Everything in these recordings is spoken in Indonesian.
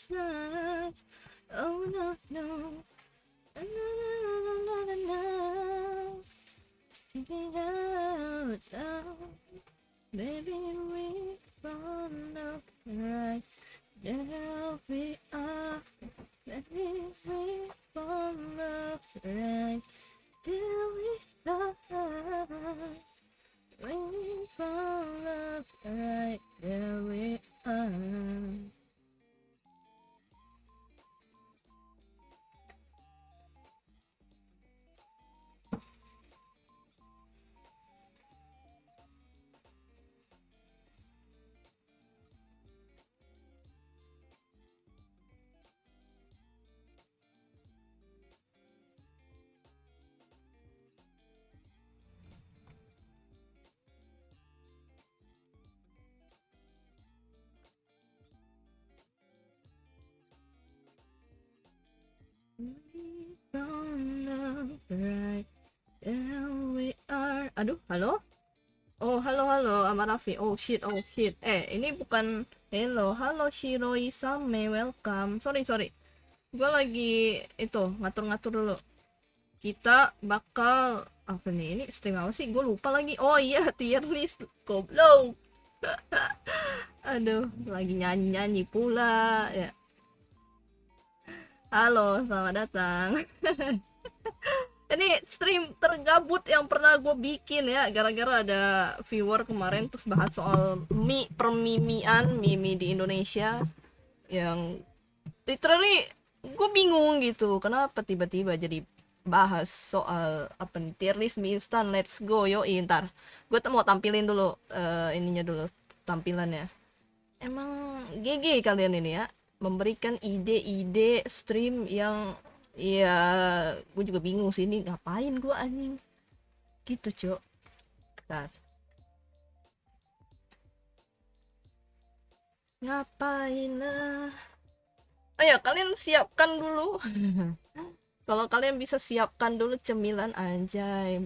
night. Oh no no. Na, na, na, na, na, na, na. Taking out sound. Baby, we found out right. There we are. Baby, we found out right. Here we are. We found out right. There we are. We found out right. There we are. Aduh, halo? Oh, halo, halo, sama Raffi. Oh, shit, oh, shit. Ini bukan hello. Halo, Shiroi Same, welcome. Sorry, sorry. Gue lagi, itu, ngatur-ngatur dulu. Kita bakal, apa nih, ini stream apa sih? Gue lupa lagi. Oh iya, tier list. Goblok. Aduh, lagi nyanyi-nyanyi pula. Ya. Halo, selamat datang. Ini stream tergabut yang pernah gue bikin ya, gara-gara ada viewer kemarin terus bahas soal mie permimian mie di Indonesia yang literally gue bingung gitu kenapa tiba-tiba jadi bahas soal apa nih tier list mie instan. Let's go, yo ntar gue mau tampilin dulu ininya dulu tampilannya. Emang GG kalian ini ya, memberikan ide-ide stream yang ya gue juga bingung sih ini ngapain gue anjing gitu cok. Bentar. Ngapain lah. Ayo kalian siapkan dulu. Kalau kalian bisa siapkan dulu cemilan anjay,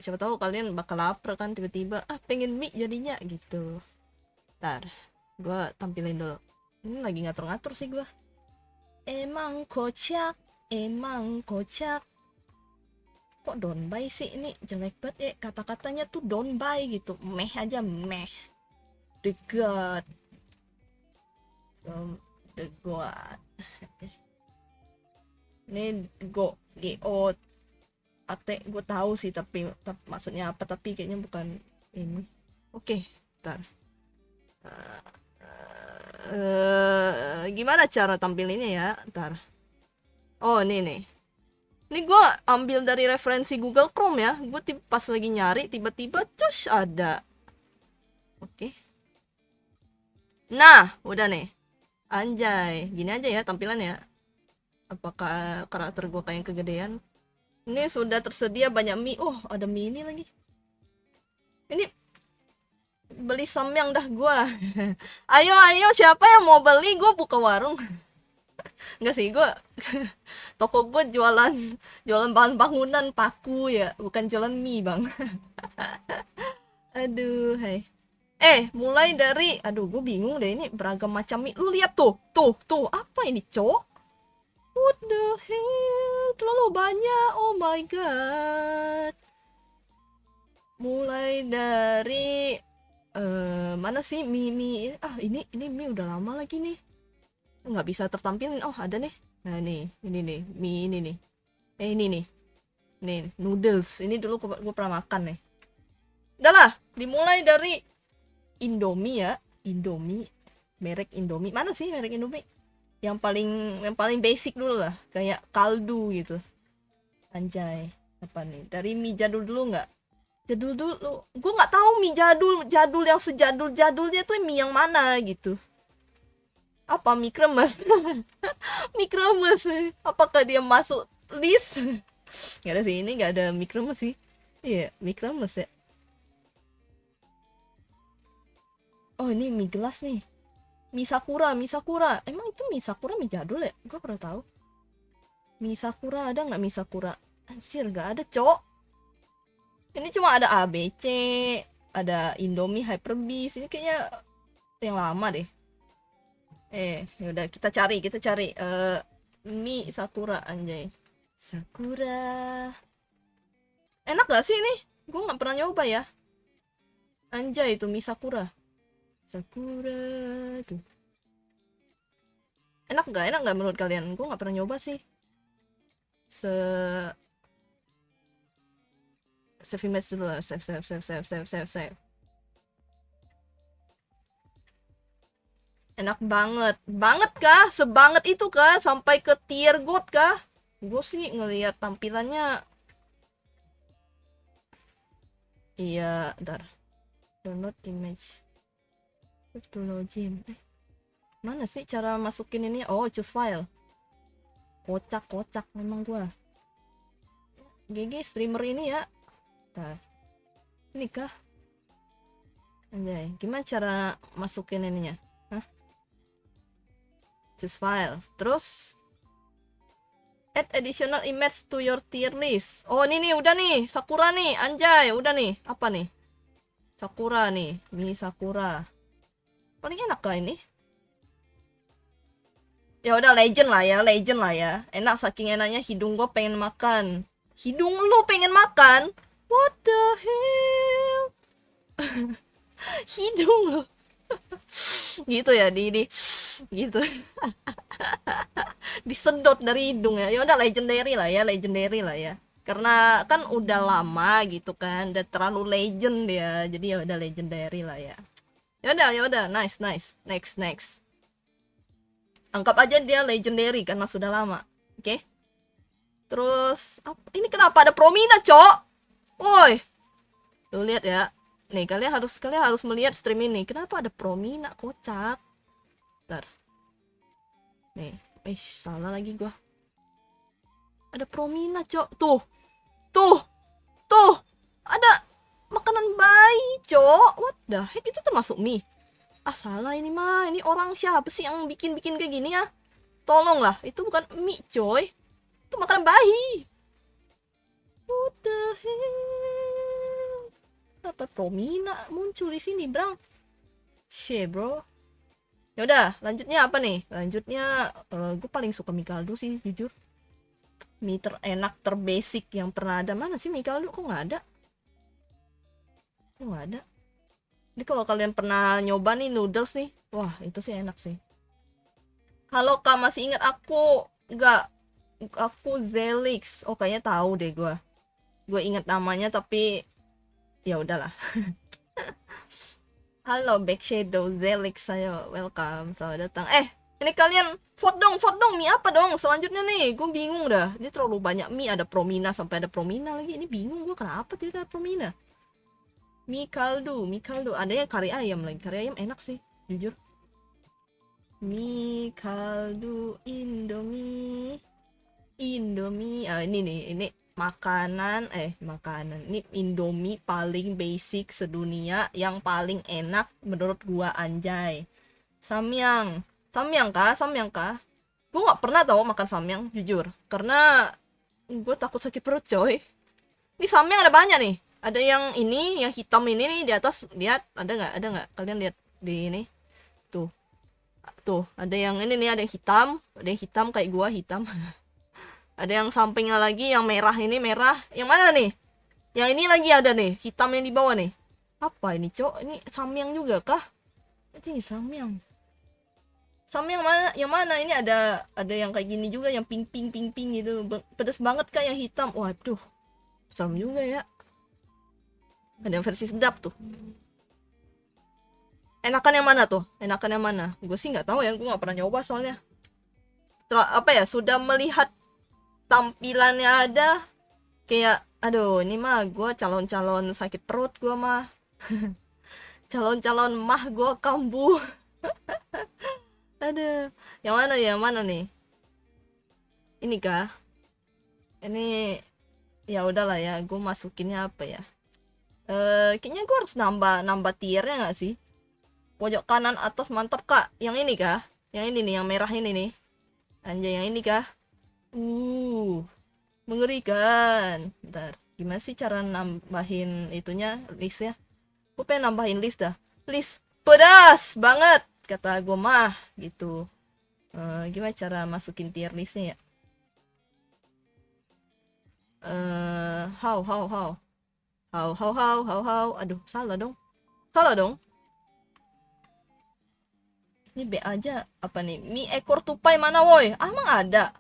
siapa tahu kalian bakal lapar kan tiba-tiba pengen mie jadinya gitu. Ntar gue tampilin dulu. Ini lagi ngatur-ngatur sih gue. Emang kocak. Kok don't buy sih, ini jelek banget ya kata-katanya tuh, don't buy gitu, meh aja, meh. The God. The God. Ini go ate gue tahu sih tapi maksudnya apa, tapi kayaknya bukan ini. Oke, ntar gimana cara tampilinnya ya, ntar. Oh ini nih. Ini gue ambil dari referensi Google Chrome ya. Gue pas lagi nyari tiba-tiba cus ada. Oke. Nah, udah nih. Anjay, gini aja ya tampilannya. Apakah karakter gue kayak kegedean? Ini sudah tersedia banyak mie. Oh, ada mie ini lagi. Ini beli samyang dah gue. Ayo siapa yang mau beli? Gue buka warung. Enggak sih, gue toko gue jualan bahan bangunan paku ya, bukan jualan mie bang. Aduh, hai. Mulai dari, aduh gue bingung deh ini beragam macam mie. Lu lihat tuh, apa ini cok? What the hell, terlalu banyak, oh my god. Mulai dari mana sih mie ini mie udah lama lagi nih. Nggak bisa tertampilin. Oh ada nih. Nah ini nih mie ini nih. Ini nih noodles ini dulu gue pernah makan nih. Udah lah, dimulai dari Indomie ya. Merek Indomie mana sih merek Indomie yang paling basic dulu lah, kayak kaldu gitu. Anjay, apa nih, dari mie jadul dulu nggak? Jadul dulu, gue nggak tahu mie jadul yang sejadulnya tuh mie yang mana gitu. Apa mie kremes? Mie kremes, apakah dia masuk list? Nggak ada sih, ini nggak ada mie kremes sih. Iya, mie kremes ya. Oh ini mie gelas nih, mie sakura. Emang itu mie sakura mie jadul ya? Gue pernah tahu. Mie sakura ada nggak mie sakura? Anjir nggak ada cok. Ini cuma ada ABC, ada Indomie Hyper Beast. Ini kayaknya yang lama deh. Yaudah kita cari Mi Sakura anjay. Sakura. Enak gak sih ini? Gue nggak pernah nyoba ya. Anjay itu Mi Sakura. Sakura tuh. Enak nggak menurut kalian? Gue nggak pernah nyoba sih. Se Save image dulu lah. Save. Enak banget. Banget kah? Sebanget itu kah? Sampai ke tier god kah? Gue sih ngelihat tampilannya. Iya, ntar. Download image. Login. Mana sih cara masukin ini? Oh, choose file. Kocak memang gua. GG streamer ini ya. Ntar. Ini kah? Anjay, gimana cara masukin ininya? Hah? Choose file. Terus add additional image to your tier list. Oh, ini nih udah nih, Sakura nih. Anjay, udah nih. Apa nih? Sakura nih, Mi Sakura. Paling enak kah ini? Ya udah legend lah ya. Enak saking enaknya hidung gua pengen makan. Hidung lu pengen makan? What the hell? Hidung lu. Gitu ya, di gitu. Disedot dari hidung ya. Ya udah legendary lah ya. Karena kan udah lama gitu kan, udah terlalu legend ya. Jadi ya udah legendary lah ya. Ya udah, nice. Next. Anggap aja dia legendary karena sudah lama. Oke. Terus ini kenapa ada Promina, Cok? Woi. Tuh lihat ya. Nih, kalian harus melihat stream ini. Kenapa ada Promina, kocak? Bentar. Nih, salah lagi gua. Ada Promina, Cok. Tuh. Ada makanan bayi, Cok. What the heck? Itu termasuk mie? Ah, salah ini mah. Ini orang siapa sih yang bikin kayak gini ya? Tolonglah, itu bukan mie, coy. Itu makanan bayi. What the hell? Apa Promina muncul di sini, Bang? Shit, bro. Ya udah, lanjutnya apa nih? Lanjutnya gue paling suka mie kaldu sih, jujur. Mie terenak, terbasic yang pernah ada. Mana sih mie kaldu? Kok nggak ada? Ini kalau kalian pernah nyoba nih noodles nih, wah itu sih enak sih. Halo Kak, masih ingat aku? Nggak, aku Zelix. Oh kayaknya tahu deh gue. Gue ingat namanya tapi ya udahlah. Halo Back Shadow Zelix, ayo welcome, selamat datang. Ini kalian vote dong, mie apa dong selanjutnya nih? Gue bingung dah. Ini terlalu banyak mie, ada Promina sampai ada Promina lagi. Ini bingung gue kenapa tidak ada Promina. Mie kaldu. Ada yang kari ayam lagi. Kari ayam enak sih, jujur. Mie kaldu Indomie. Ini makanan. Ini Indomie paling basic sedunia yang paling enak menurut gua, anjay. Samyang kah? Gua nggak pernah tau makan samyang, jujur. Karena gue takut sakit perut, coy. Ini samyang ada banyak nih. Ada yang ini, yang hitam ini nih di atas. Lihat, ada nggak? Kalian lihat di ini. Tuh, ada yang ini nih, ada yang hitam kayak gua hitam. Ada yang sampingnya lagi yang merah ini, merah. Yang mana nih? Yang ini lagi ada nih, hitam yang di bawah nih. Apa ini, Cok? Ini samyang juga kah? Ini samyang. Samyang mana? Yang mana? Ini ada yang kayak gini juga, yang pink gitu. Pedas banget kah yang hitam? Waduh. Serem juga ya. Ada yang versi sedap tuh. Enakan yang mana tuh? Gue sih nggak tahu ya, gue nggak pernah nyoba soalnya. Sudah melihat tampilannya ada, kayak, aduh, ini mah gue calon sakit perut gue mah. calon mah gue kambuh. Aduh, yang mana nih? Ini kah? Ini ya udahlah ya, gue masukinnya apa ya? Kayaknya gue harus nambah tiernya nggak sih? Pojok kanan atas mantap kak. Yang ini kah? Yang ini nih, yang merah ini nih. Anjay, yang ini kah? Mengerikan. Bentar, gimana sih cara nambahin itunya, listnya? Gue pengen nambahin list dah. List pedas banget. kata gue mah gitu. Gimana cara masukin tier listnya ya? How. Aduh, salah dong. Ini B aja. Apa nih? Mie ekor tupai mana woi? Emang ada?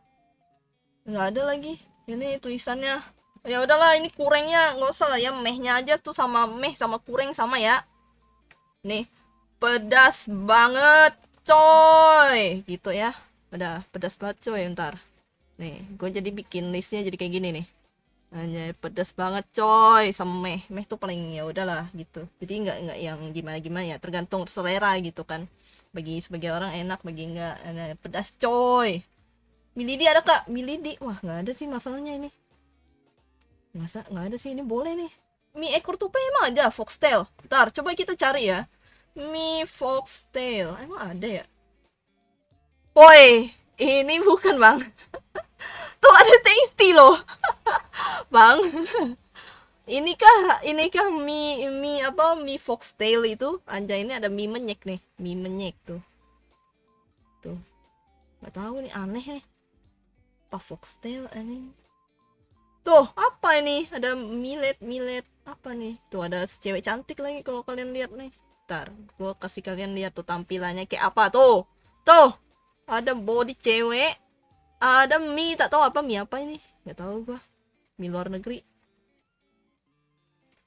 Nggak ada lagi. Ini tulisannya. Ya udahlah, ini kurengnya nggak usah lah ya. Mehnya aja tuh sama meh sama kureng sama ya. Nih, pedas banget, coy. Gitu ya. Udah pedas banget coy, ntar. Nih, gue jadi bikin listnya jadi kayak gini nih. Hanya pedas banget coy sama meh. Meh tuh paling ya udahlah gitu. Jadi nggak yang gimana-gimana ya, tergantung selera gitu kan. Bagi sebagai orang enak, bagi nggak pedas coy. Milidi ada kak? Milidi, wah nggak ada sih masalahnya ini. Masa nggak ada sih, ini boleh nih. Mie ekor tupai emang ada foxtail. Ntar coba kita cari ya. Mie foxtail emang ada ya? Woi, ini bukan bang. Tuh ada Tasty loh. Bang. Inikah mie apa, mie foxtail itu? Anjay, ini ada mie menyek nih. Mie menyek tuh. Tuh. Nggak tahu nih, aneh nih. Apa foxtail ini? Tuh, apa ini? Ada millet apa nih? Tuh ada cewek cantik lagi kalau kalian lihat nih. Ntar, gua kasih kalian lihat tuh tampilannya kayak apa tuh. Tuh, ada body cewek. Ada mie, tak tahu apa mie apa ini. Nggak tahu gua. Mie luar negeri.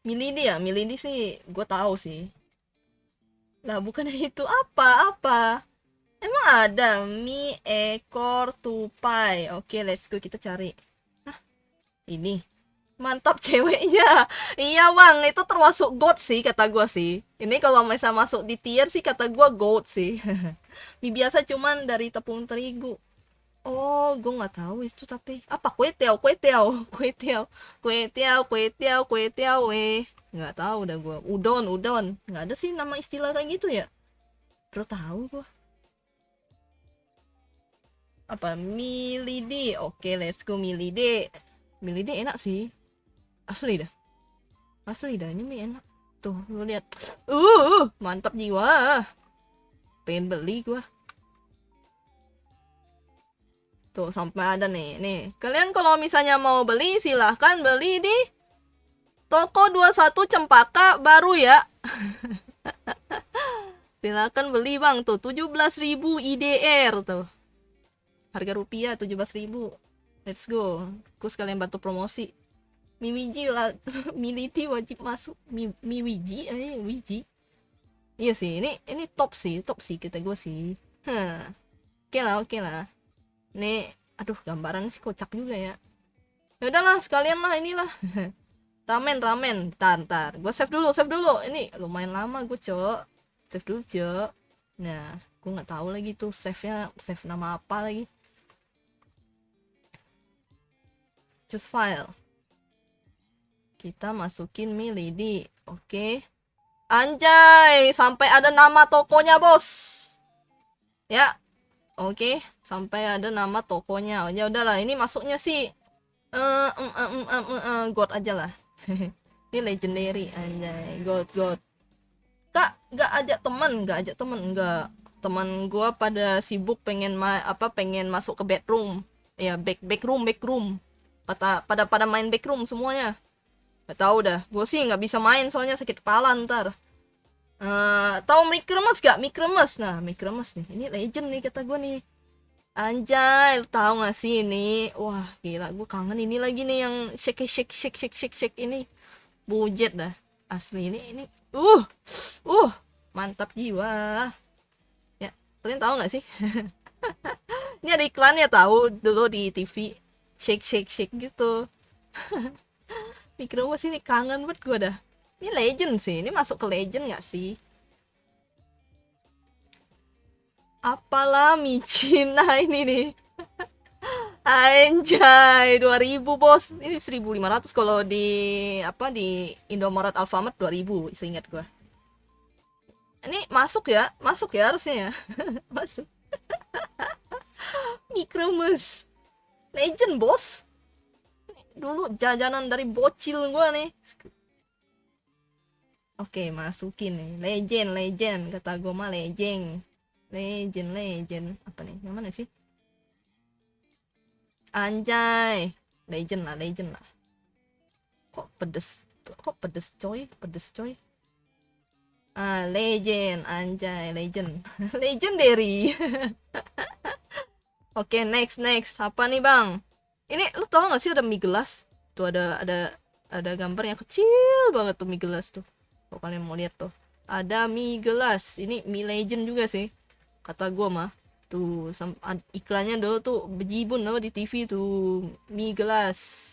Milidi ya? Milidi sih gue tahu sih. Lah bukan itu, apa? Emang ada mie ekor tupai. Oke, let's go kita cari. Hah, ini. Mantap ceweknya. Iya bang, itu termasuk goat sih kata gue sih. Ini kalau misalnya masuk di tier sih kata gue goat sih. Mie biasa cuman dari tepung terigu. Oh, gue nggak tahu itu, tapi apa kue tiao weh, nggak tahu dah gue. Udon nggak ada sih nama istilah kayak gitu ya. Terus tahu gue apa milidi. Oke, let's go milidi. Milidi enak sih, asli dah ini mie enak. Tuh lu lihat, mantap jiwa, pengen beli gue. Tuh sampai ada nih. Kalian kalau misalnya mau beli silahkan beli di toko 21 Cempaka baru ya. Silahkan beli bang, tuh 17.000 IDR tuh. Harga rupiah 17.000. Let's go. Aku sekalian bantu promosi. Miwiji lah, Militi wajib masuk. Miwiji, Wiji. Iya sih, ini top sih kata gue sih. Oke lah. Nih, aduh gambaran sih kocak juga ya. Ya udahlah, sekalian lah inilah. Ramen. Ntar. Gue save dulu. Ini lumayan lama gue, Cok. Save dulu, Cok. Nah, gue nggak tahu lagi tuh save nama apa lagi. Choose file. Kita masukin milidi. Oke. Anjay, sampai ada nama tokonya, Bos. Ya. Oke, sampai ada nama tokonya. Ya udahlah, ini masuknya sih God aja lah. Ini legendary anjay, God. Kak, nggak ajak temen, nggak. Teman gua pada sibuk pengen masuk ke bedroom. Ya, backroom. Pada main backroom semuanya. Gak tahu dah. Gue sih nggak bisa main soalnya sakit kepala ntar. Tahu Mikremes gak? Nah, Mikremes nih. Ini legend nih kata gue nih. Anjay, lu tahu gak sih ini? Wah, gila, gue kangen ini lagi nih yang shake ini. Bujet dah. Asli ini. Mantap jiwa. Ya, kalian tahu gak sih? Ini ada iklannya tahu dulu di TV. Shake gitu. Mikremes ini kangen banget gue dah. Ini legend sih, ini masuk ke legend gak sih? Apalah micin, nah ini nih. Anjay, 2000 bos. Ini 1500 kalau di Indomaret Alfamart 2000, seingat gua. Ini masuk ya harusnya ya. Masuk. Mikremes. Legend bos. Dulu jajanan dari bocil gua nih. Oke, masukin nih. Legend. Kata gue mah legend. Legend apa nih, yang mana sih? Anjay, legend lah. Kok pedes coy, legend, anjay, legend. Legendary. Oke, next apa nih bang? Ini lu tau gak sih ada mie gelas tuh, ada gambar yang kecil banget tuh mie gelas tuh. Kalau kalian mau lihat tuh, ada mie gelas. Ini mie legend juga sih kata gua mah. Tuh iklannya dulu tuh bejibun apa di TV tuh, mie gelas.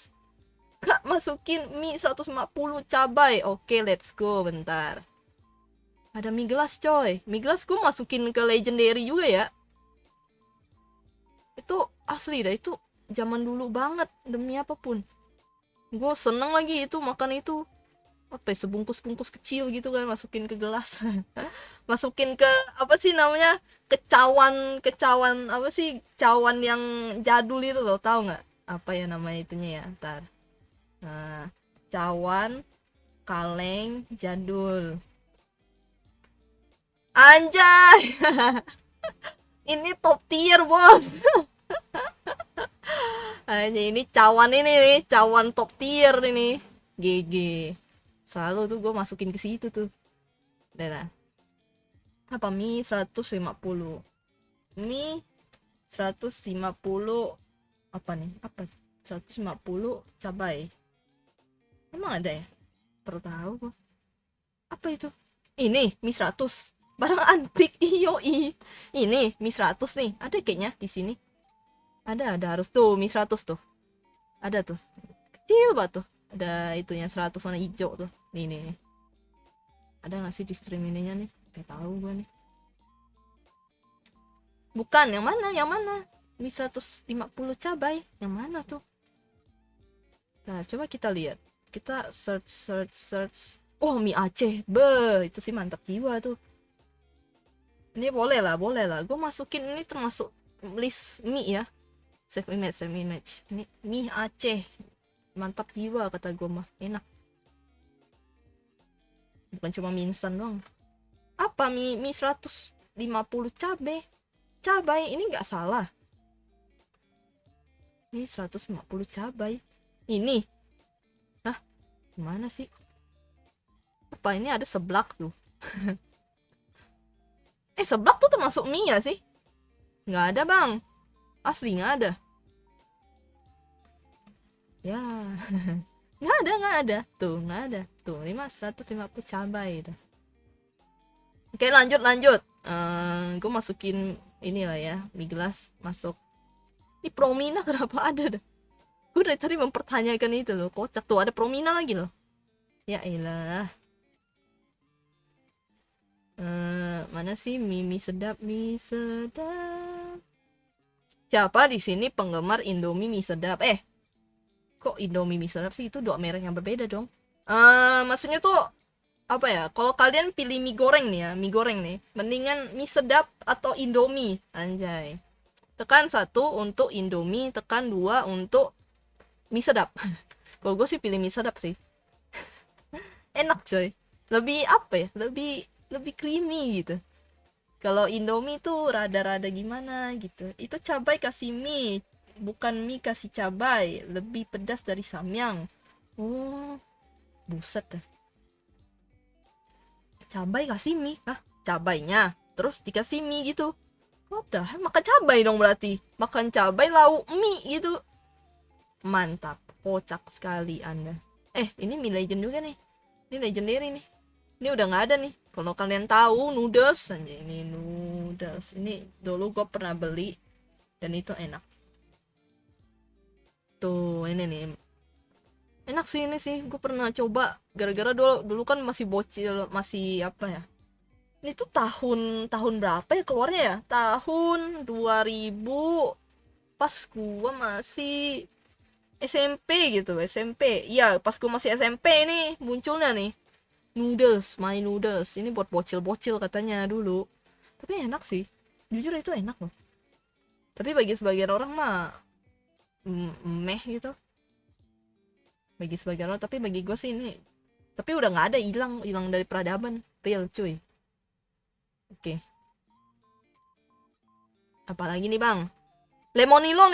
Kak, masukin mie 150 cabai. Oke, let's go. Bentar, ada mie gelas coy. Mie gelas gue masukin ke legendary juga ya. Itu asli dah, itu zaman dulu banget, demi apapun gue seneng lagi itu makan itu. Apa ya, sebungkus-bungkus kecil gitu kan, masukin ke gelas. Masukin ke apa sih namanya, kecawan apa sih, cawan yang jadul itu loh, tahu nggak apa ya namanya itunya ya, ntar. Nah, cawan kaleng jadul, anjay. Ini top tier bos. Hanya ini cawan ini nih, cawan top tier ini. GG. Selalu tuh gue masukin ke situ tuh. Nah, apa mie 150. Mie 150 apa nih? Apa? 150 cabai. Emang ada ya? Perlu tahu gue. Apa itu? Ini mie 100. Barang antik. Iyo. Ini mie 100 nih. Ada kayaknya di sini. Ada harus tuh mie 100 tuh. Ada tuh. Kecil banget tuh. Ada itunya 100 warna hijau tuh. Nih. Ada nggak sih di stream ininya nih? Kayak tahu gue nih. Bukan, yang mana? Mie 150 cabai. Yang mana tuh? Nah, coba kita lihat. Kita search. Oh, mie Aceh. Itu sih mantap jiwa tuh. Ini boleh lah. Gue masukin ini termasuk list mie ya. Save image. Ini mie Aceh. Mantap jiwa kata gue mah. Enak. Bukan cuma mie instan doang. Apa mie 150 cabai ini nggak salah. Ini 150 cabai. Ini. Hah? Gimana sih? Apa ini ada seblak tuh? Seblak tuh termasuk mie ya sih? Nggak ada bang. Asli nggak ada. Ya. Nggak ada. Tuh nggak ada. Tuh 150 cabai itu. Oke, lanjut. Gue masukin inilah ya, mie gelas masuk. Ini Promina kenapa ada dah? Gue dari tadi mempertanyakan itu loh, kocak tuh, ada Promina lagi loh. Ya elah. Mana sih mie sedap. Siapa di sini penggemar Indomie mie sedap? Kok Indomie mie sedap sih? Itu dua merek yang berbeda dong. Maksudnya tuh apa ya, kalau kalian pilih mie goreng nih, mendingan mie sedap atau Indomie, anjay. Tekan 1 untuk Indomie, tekan 2 untuk mie sedap. Kalau gue sih pilih mie sedap sih. Enak coy, lebih apa ya, lebih creamy gitu. Kalau Indomie tuh rada-rada gimana gitu. Itu cabai kasih mie, bukan mie kasih cabai, lebih pedas dari samyang. Buset dah. Cabai kasih mie, cabainya terus dikasih mie gitu. Udah makan cabai dong berarti, makan cabai lauk mie gitu. Mantap, kocak sekali anda. Ini mie legend juga nih, ini legendary nih. Ini udah nggak ada nih. Kalau kalian tahu noodles aja, ini noodles ini dulu gue pernah beli dan itu enak tuh. Ini nih enak sih, ini sih gue pernah coba gara-gara dulu kan masih bocil, masih apa ya, ini tuh tahun berapa ya keluarnya ya, tahun 2000 pas gue masih SMP gitu. Iya, pas gue masih SMP ini munculnya nih noodles, my noodles ini buat bocil-bocil katanya dulu. Tapi enak sih, jujur itu enak loh. Tapi bagi sebagian orang mah meh gitu, bagi sebagian orang. Tapi bagi gue sih ini, tapi udah nggak ada, hilang dari peradaban real cuy. Oke. Apalagi nih bang? Lemonilo.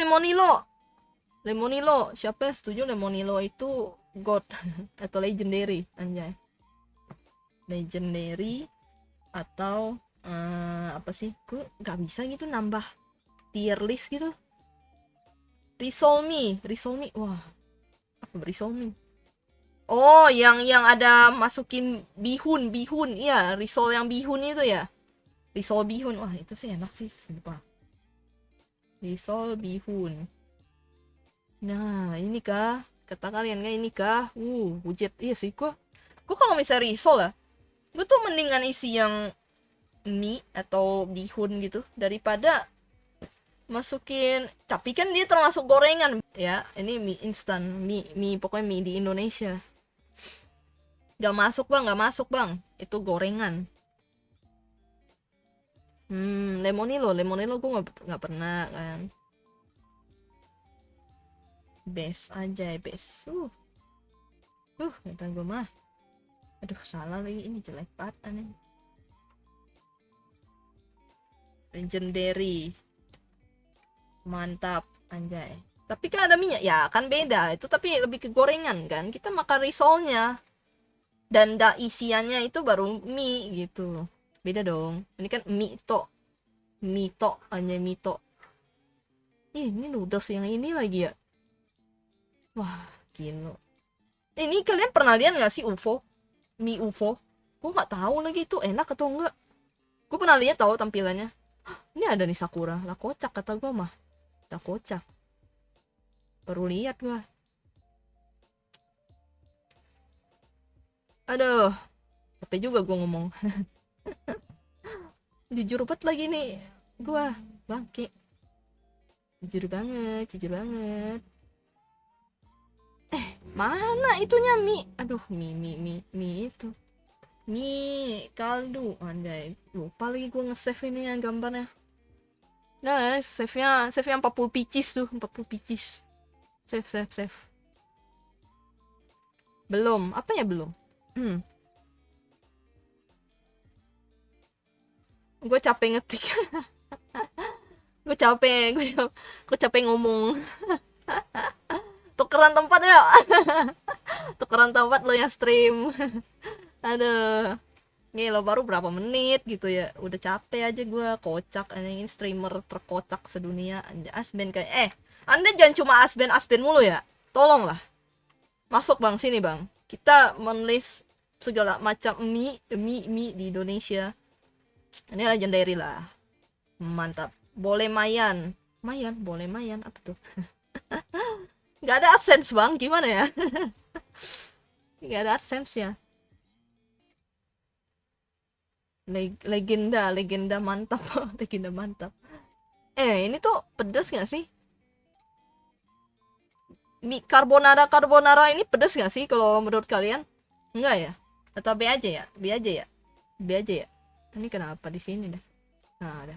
Siapa yang setuju Lemonilo itu god atau legendary, anjay. Legendary atau apa sih? Gue nggak bisa gitu nambah tier list gitu. Risolmi. Wah, apa Risolmi? Oh, yang ada masukin bihun. Iya, risol yang bihun itu ya. Risol bihun. Wah, itu sih enak sih, sumpah. Risol bihun. Nah, ini kah? Kata kalian kan ini kah? Bujet. Iya sih, gua kalau misalnya risol ya, gue tuh mendingan isi yang mie atau bihun gitu daripada masukin, tapi kan dia termasuk gorengan ya. Ini mie instan, mie pokoknya mie di Indonesia. Gak masuk bang, itu gorengan. Lemonilo gue nggak pernah kan. Best aja, best. Kata gue mah. Aduh, salah lagi, ini jelek banget aneh. Legendary. Mantap, anjay. Tapi kan ada minyak, ya kan beda. Itu tapi lebih ke gorengan kan. Kita makan risolnya. Dan isiannya itu baru mie gitu. Beda dong. Ini kan mie to, hanya mie to. Ini noodles yang ini lagi ya. Wah, gila. Ini kalian pernah lihat nggak sih UFO? Mie UFO? Gue nggak tahu lagi itu enak atau enggak. Gue pernah lihat tahu tampilannya. Ini ada nih Sakura. Lah kocak kata gue mah. Tak kocak. Baru lihat gue. Aduh. Capek juga gue ngomong. Jujur banget lagi nih. Gue bangke. Jujur banget. Mana itunya mie? Aduh, mie itu. Mie kaldu. Anjay. Lupa lagi gue nge-save ini yang gambarnya. Nah, save-nya 40 pieces tuh, 40 pieces. Save. Belum, apa ya belum? Gue capek ngetik. gue capek ngomong. Tukeran tempat ya. Tukeran tempat lo yang stream. Aduh. Gila, baru berapa menit gitu ya. Udah capek aja gue, kocak. Ini streamer terkocak sedunia. Asben kayak, Anda jangan cuma asben mulu ya. Tolonglah. Masuk bang, sini bang. Kita menulis segala macam mie di Indonesia. Ini legendary lah. Mantap. Boleh mayan. Boleh mayan. Apa tuh? Gak ada AdSense bang, gimana ya? Gak ada AdSense ya. Legenda mantap. Legenda mantap. Ini tuh pedas gak sih? Mie carbonara ini pedas gak sih kalau menurut kalian? Enggak ya? Atau B aja ya? B aja ya? Ini kenapa di sini dah? Nah, ada.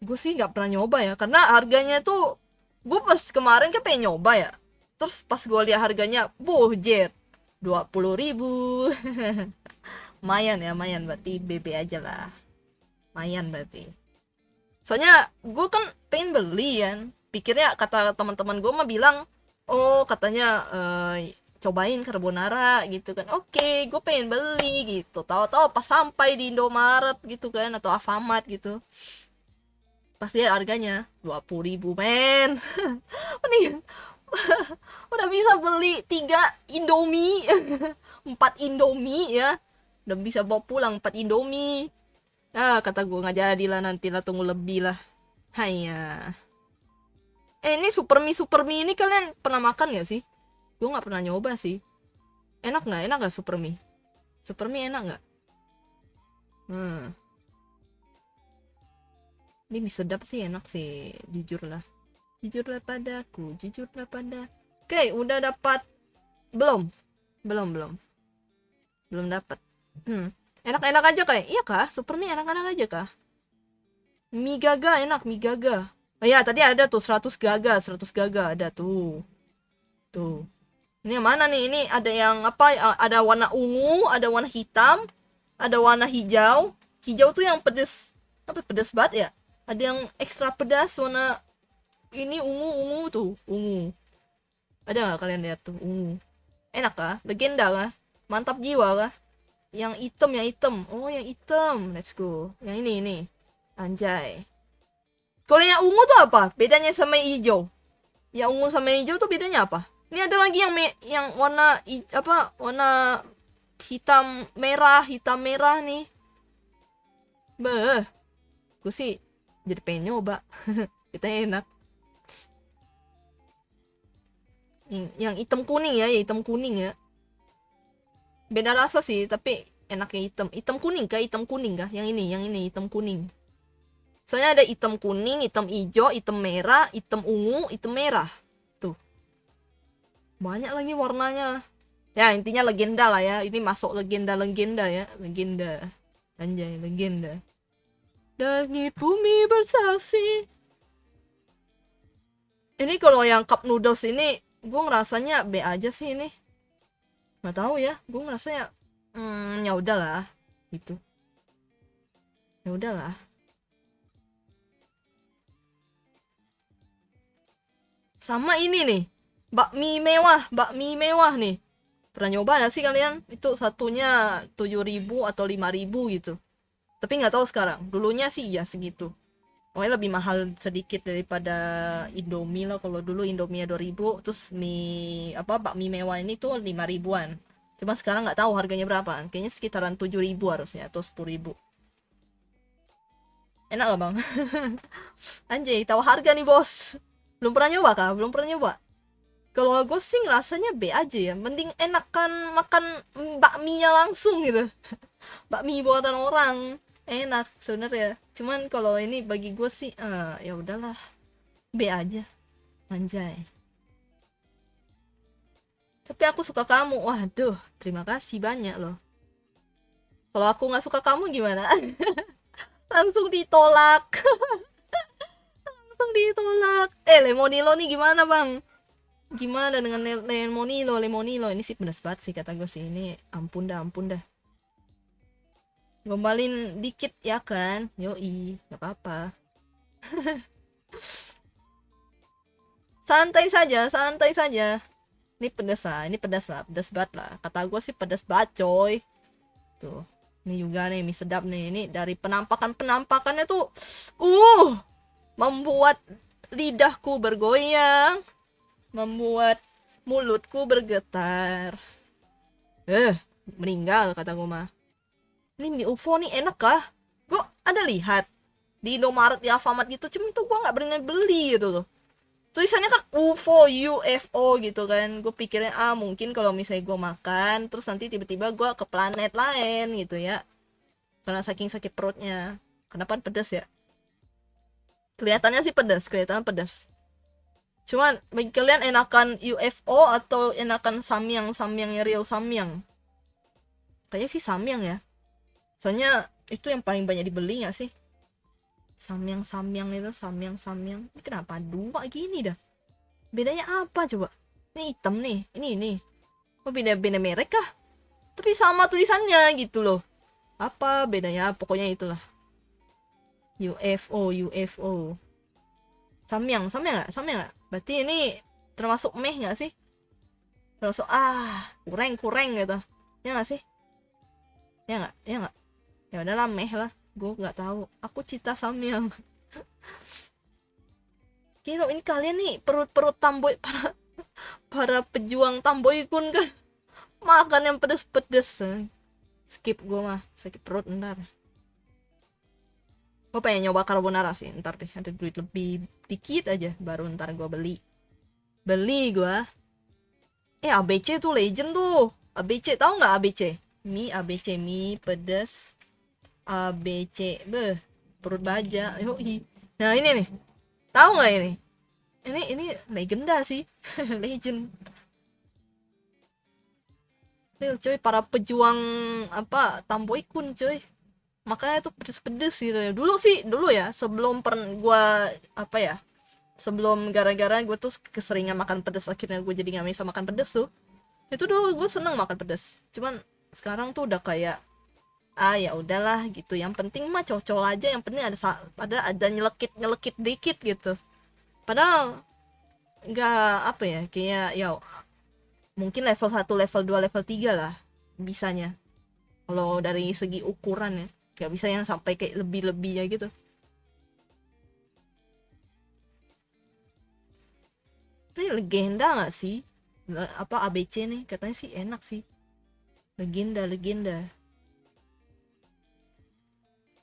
Gue sih nggak pernah nyoba ya, karena harganya tuh gue pas kemarin kan pengen nyoba ya. Terus pas gue lihat harganya, jet 20.000. Mayan berarti BB aja lah. Mayan berarti. Soalnya gue kan pengen beli kan. Pikirnya kata teman-teman gue mah bilang, katanya cobain carbonara gitu kan. Oke, gue pengen beli gitu. Tahu-tahu pas sampai di Indomaret gitu kan, atau Alfamart gitu, pas lihat harganya 20.000 men. Mending udah bisa beli 3 Indomie. 4 Indomie ya. Udah bisa bawa pulang 4 Indomie. Kata gue nggak jadi lah, nanti lah, tunggu lebih lah. Hanya. Ini super mie ini kalian pernah makan gak sih? Gue nggak pernah nyoba sih. Enak nggak super mie? Super mie enak nggak? Ini mie sedap sih, enak sih, jujurlah padaku. Oke, udah dapat belum dapat. Enak-enak aja kayak, iya kah? Super mie enak-enak aja kah? Mie gaga enak, mie gaga. Oh ya, tadi ada tuh 100 gaga ada tuh. Ini yang mana nih? Ini ada yang apa? Ada warna ungu, ada warna hitam, ada warna hijau. Hijau tuh yang pedes. Apa pedas banget ya? Ada yang ekstra pedas warna ini ungu tuh, ungu. Ada nggak kalian lihat tuh ungu? Enak kah? Legenda kah? Mantap jiwa kah? Yang hitam, yang hitam. Oh, yang hitam. Let's go. Yang ini. Anjay. Kalau yang ungu tuh apa? Bedanya sama yang hijau? Yang ungu sama yang hijau tuh bedanya apa? Ini ada lagi yang warna apa? Warna hitam merah nih. Beh, gue sih jadi pengen nyoba. Kita enak. Yang hitam kuning ya, hitam kuning ya. Beda rasa sih, tapi enaknya hitam. Hitam kuning kah? Hitam kuning kah? Yang ini hitam kuning. Soalnya ada hitam kuning, hitam hijau, hitam merah, hitam ungu, hitam merah. Tuh. Banyak lagi warnanya. Ya, intinya legenda lah ya. Ini masuk legenda-legenda ya. Legenda. Anjay, legenda. Langit bumi bersaksi. Ini kalau yang cup noodles ini, gue ngerasanya B aja sih ini. Nggak tahu ya, gue ngerasanya, ya udahlah, gitu. Ya udahlah. Sama ini nih, bakmi mewah nih. Pernah nyoba gak sih kalian? Itu satunya 7.000 atau 5.000 gitu. Tapi nggak tahu sekarang. Dulunya sih ya segitu. Pokoknya lebih mahal sedikit daripada Indomie lah. Kalau dulu Indomie 2.000, terus mie apa bakmi mewah ini tuh 5.000-an. Cuma sekarang nggak tahu harganya berapa. Kayaknya sekitaran 7.000 harusnya atau 10.000. Enak gak bang? Anjay, tahu harga nih bos. Belum pernah nyoba kah? Belum pernah nyoba. Kalau gue sih rasanya B aja ya. Mending enakan makan bakminya langsung gitu. Bakmi buatan orang. Enak sebenarnya. Cuman kalau ini bagi gue sih ya udahlah. B aja. Anjay. Tapi aku suka kamu. Waduh, terima kasih banyak loh. Kalau aku nggak suka kamu gimana? Langsung ditolak. Langsung ditolak. Lemonilo nih gimana bang? Gimana dengan Lemonilo? Ini sih pedas banget sih kata gue sih. Ini ampun dah. Gombalin dikit ya kan? Yoi, gak apa-apa. Santai saja. Ini pedas pedas banget lah. Kata gue sih pedas banget coy. Tuh, ini juga nih mie sedap nih. Ini dari penampakannya tuh, membuat lidahku bergoyang, membuat mulutku bergetar. Meninggal kata gue mah. Ini mie UFO nih enak kah? Gue ada lihat di Indomaret, di Alfamart gitu, cuman tuh gue nggak berani beli gitu loh. Tulisannya kan UFO gitu kan. Gue pikirnya mungkin kalau misalnya gue makan terus nanti tiba-tiba gue ke planet lain gitu ya, karena saking sakit perutnya. Kenapa pedas ya? Kelihatan pedas. Cuman bagi kalian enakan UFO atau enakan samyang real samyang? Kayaknya sih samyang ya. Soalnya itu yang paling banyak dibeli gak sih? Samyang itu samyang. Ini kenapa dua gini dah? Bedanya apa coba? Ini hitam nih, ini. Oh beda merek kah? Tapi sama tulisannya gitu loh. Apa bedanya? Pokoknya itulah. UFO. Samyang nggak? Berarti ini termasuk meh nggak sih? Termasuk kurang gitu. Ya nggak sih? Ya nggak? Ya udahlah meh lah. Gue nggak tahu. Aku cita samyang. Kira ini kalian nih perut tamboy para pejuang tamboy kun kan? Makan yang pedes. Skip gue mah, sakit perut ntar. Gue pengen nyoba carbonara sih, ntar deh ada duit lebih dikit aja baru ntar gue beli gue. ABC tuh legend tuh. ABC tahu nggak ABC? ABC mie pedes ABC perut baja. Yoi. Nah ini nih, tahu nggak ini? Ini legenda sih. Legend. Coy, para pejuang Tamboy kun coy. Makanya itu pedes gitu ya. Dulu ya sebelum sebelum gara-gara gue tuh keseringan makan pedes, akhirnya gue jadi nggak bisa makan pedes tuh. Itu dulu gue seneng makan pedes, cuman sekarang tuh udah kayak ah ya udahlah gitu, yang penting mah cocol aja, yang penting ada nyelekit nyelekit dikit gitu, padahal nggak apa ya, kayak ya mungkin level 1 level 2 level 3 lah bisanya, kalau dari segi ukuran ya, nggak bisa yang sampai kayak lebih-lebih ya gitu. Ini legenda nggak sih? Apa ABC nih katanya sih enak sih, legenda legenda,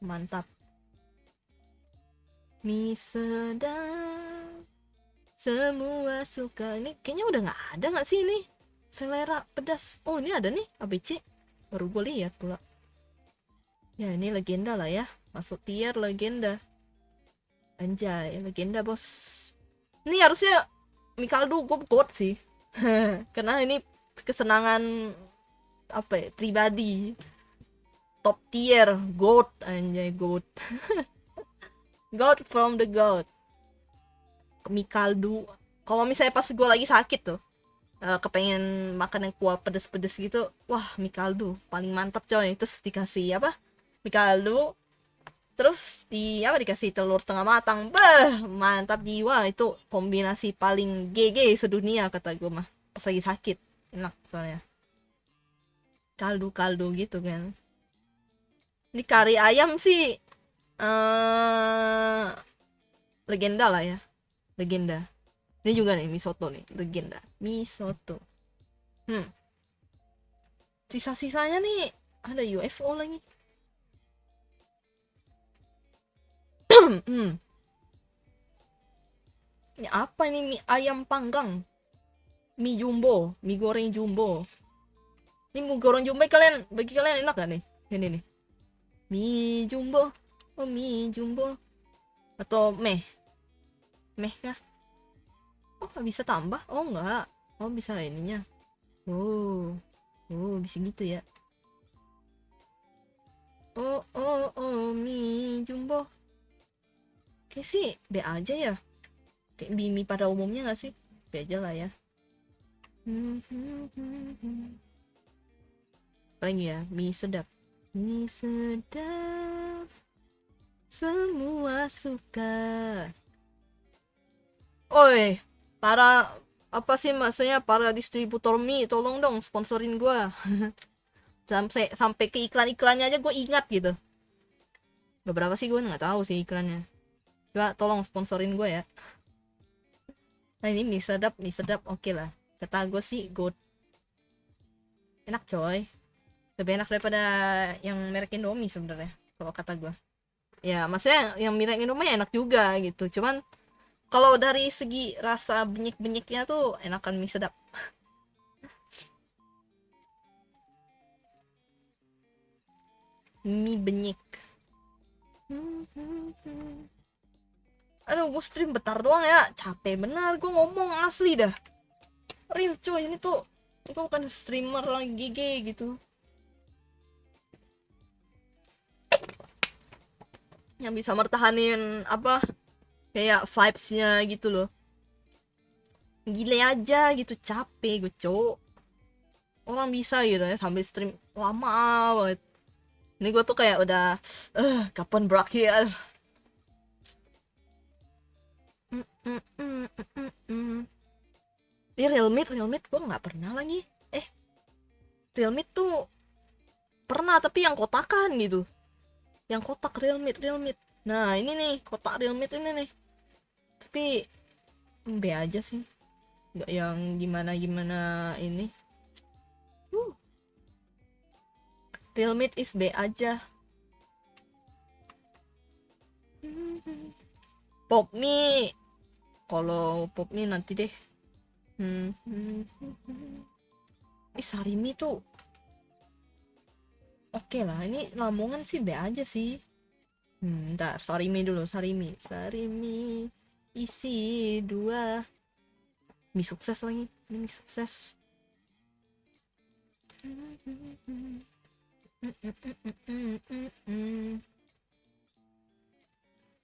mantap. Mie sedap, semua suka. Ini kayaknya udah nggak ada nggak sih ini selera pedas? Oh ini ada nih ABC, baru gue lihat pula. Ya ini legenda lah ya, masuk tier legenda. Anjay legenda bos. Ini harusnya mie kaldu gue quote sih. Karena ini kesenangan apa ya, pribadi. Top tier goat, anjay goat. Goat from the goat. Mie kaldu. Kalau misalnya pas gue lagi sakit tuh, kepengen makan yang kuah pedes-pedes gitu, wah mie kaldu paling mantap coy. Terus dikasih apa, mie kaldu, terus dikasih telur setengah matang, bah mantap jiwa. Itu kombinasi paling GG sedunia kata gue mah, pas lagi sakit enak soalnya kaldu kaldu gitu kan. Ini kari ayam sih eh legenda lah ya, legenda. Ini juga nih misoto nih legenda misoto. hmm Sisa-sisanya nih ada UFO lagi. hmm Ini apa ini, mie ayam panggang, mie jumbo, mie goreng jumbo. Ini mie goreng jumbo kalian, bagi kalian enak gak nih? Ini nih. Mie jumbo. Oh, mie jumbo. Atau meh. Meh kah? Oh, bisa tambah? Oh, enggak. Oh, bisa ininya. Oh. Oh, bisa gitu ya. Oh, oh, oh, mie jumbo. Kayak sih B aja ya. Kayak mie pada umumnya gak sih? B aja lah ya. Apalagi ya, mie sedap. Mie sedap, semua suka. Oi, para apa sih maksudnya, para distributor mie tolong dong sponsorin gua. Sampai sampai ke iklan-iklannya aja gue ingat gitu. Beberapa sih gue nggak tahu sih iklannya. Coba tolong sponsorin gue ya. Nah ini mie sedap oke lah. Kata gue sih good. Enak coy. Lebih enak daripada yang merek Indomie sebenarnya. Kalau kata gue. Ya maksudnya yang merek Indomie enak juga gitu. Cuman kalau dari segi rasa benyek-benyeknya tuh enakan mie sedap. Mie benyek. Aduh, gue stream bentar doang ya. Capek benar gue ngomong asli dah. Real coy, ini tuh gue bukan streamer lagi GG gitu. Yang bisa mertahanin apa, kayak vibes-nya gitu loh. Gile aja gitu, capek gue cowok. Orang bisa gitu ya sambil stream lama banget. Ini gue tuh kayak udah kapan berakhir. Ini real meat gue nggak pernah lagi. Eh, real meat tuh pernah tapi yang kotakan gitu. Yang kotak real meat. Nah ini nih kotak real meat ini nih. Tapi B aja sih, nggak yang gimana gimana ini. Real meat is B aja. Pop mie, kalau pop mie nanti deh. Sarimi tuh oke lah, ini Lamongan sih B aja sih. Ntar sarimi dulu, sarimi isi 2. Mie sukses lagi, ini mie sukses.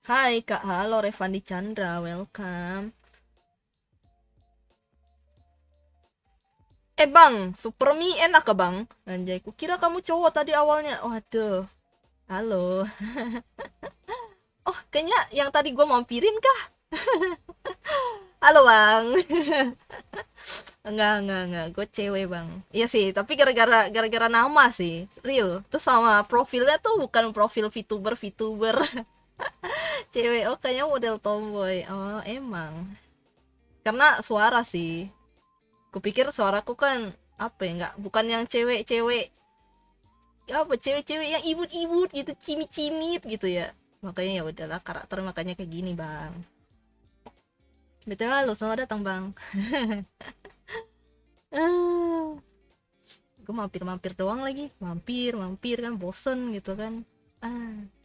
Hai Kak, halo Revandi Chandra, welcome. Bang, super mie enak ke bang? Anjay, kukira kamu cowok tadi awalnya. Waduh, halo. Oh, kayaknya yang tadi gua mampirin kah? Halo bang. Enggak, gue cewek bang. Iya sih, tapi gara-gara nama sih, real. Terus sama profilnya tuh bukan profil VTuber. Cewek, oh kayaknya model tomboy. Oh emang, karena suara sih. Kupikir suaraku kan apa ya, nggak, bukan yang cewek-cewek, apa, cewek-cewek yang ibut-ibut gitu, cimit-cimit gitu ya. Makanya ya udahlah, karakter makanya kayak gini bang. Betul, halo, selamat datang bang. Gue mampir-mampir doang lagi, mampir kan bosen gitu kan.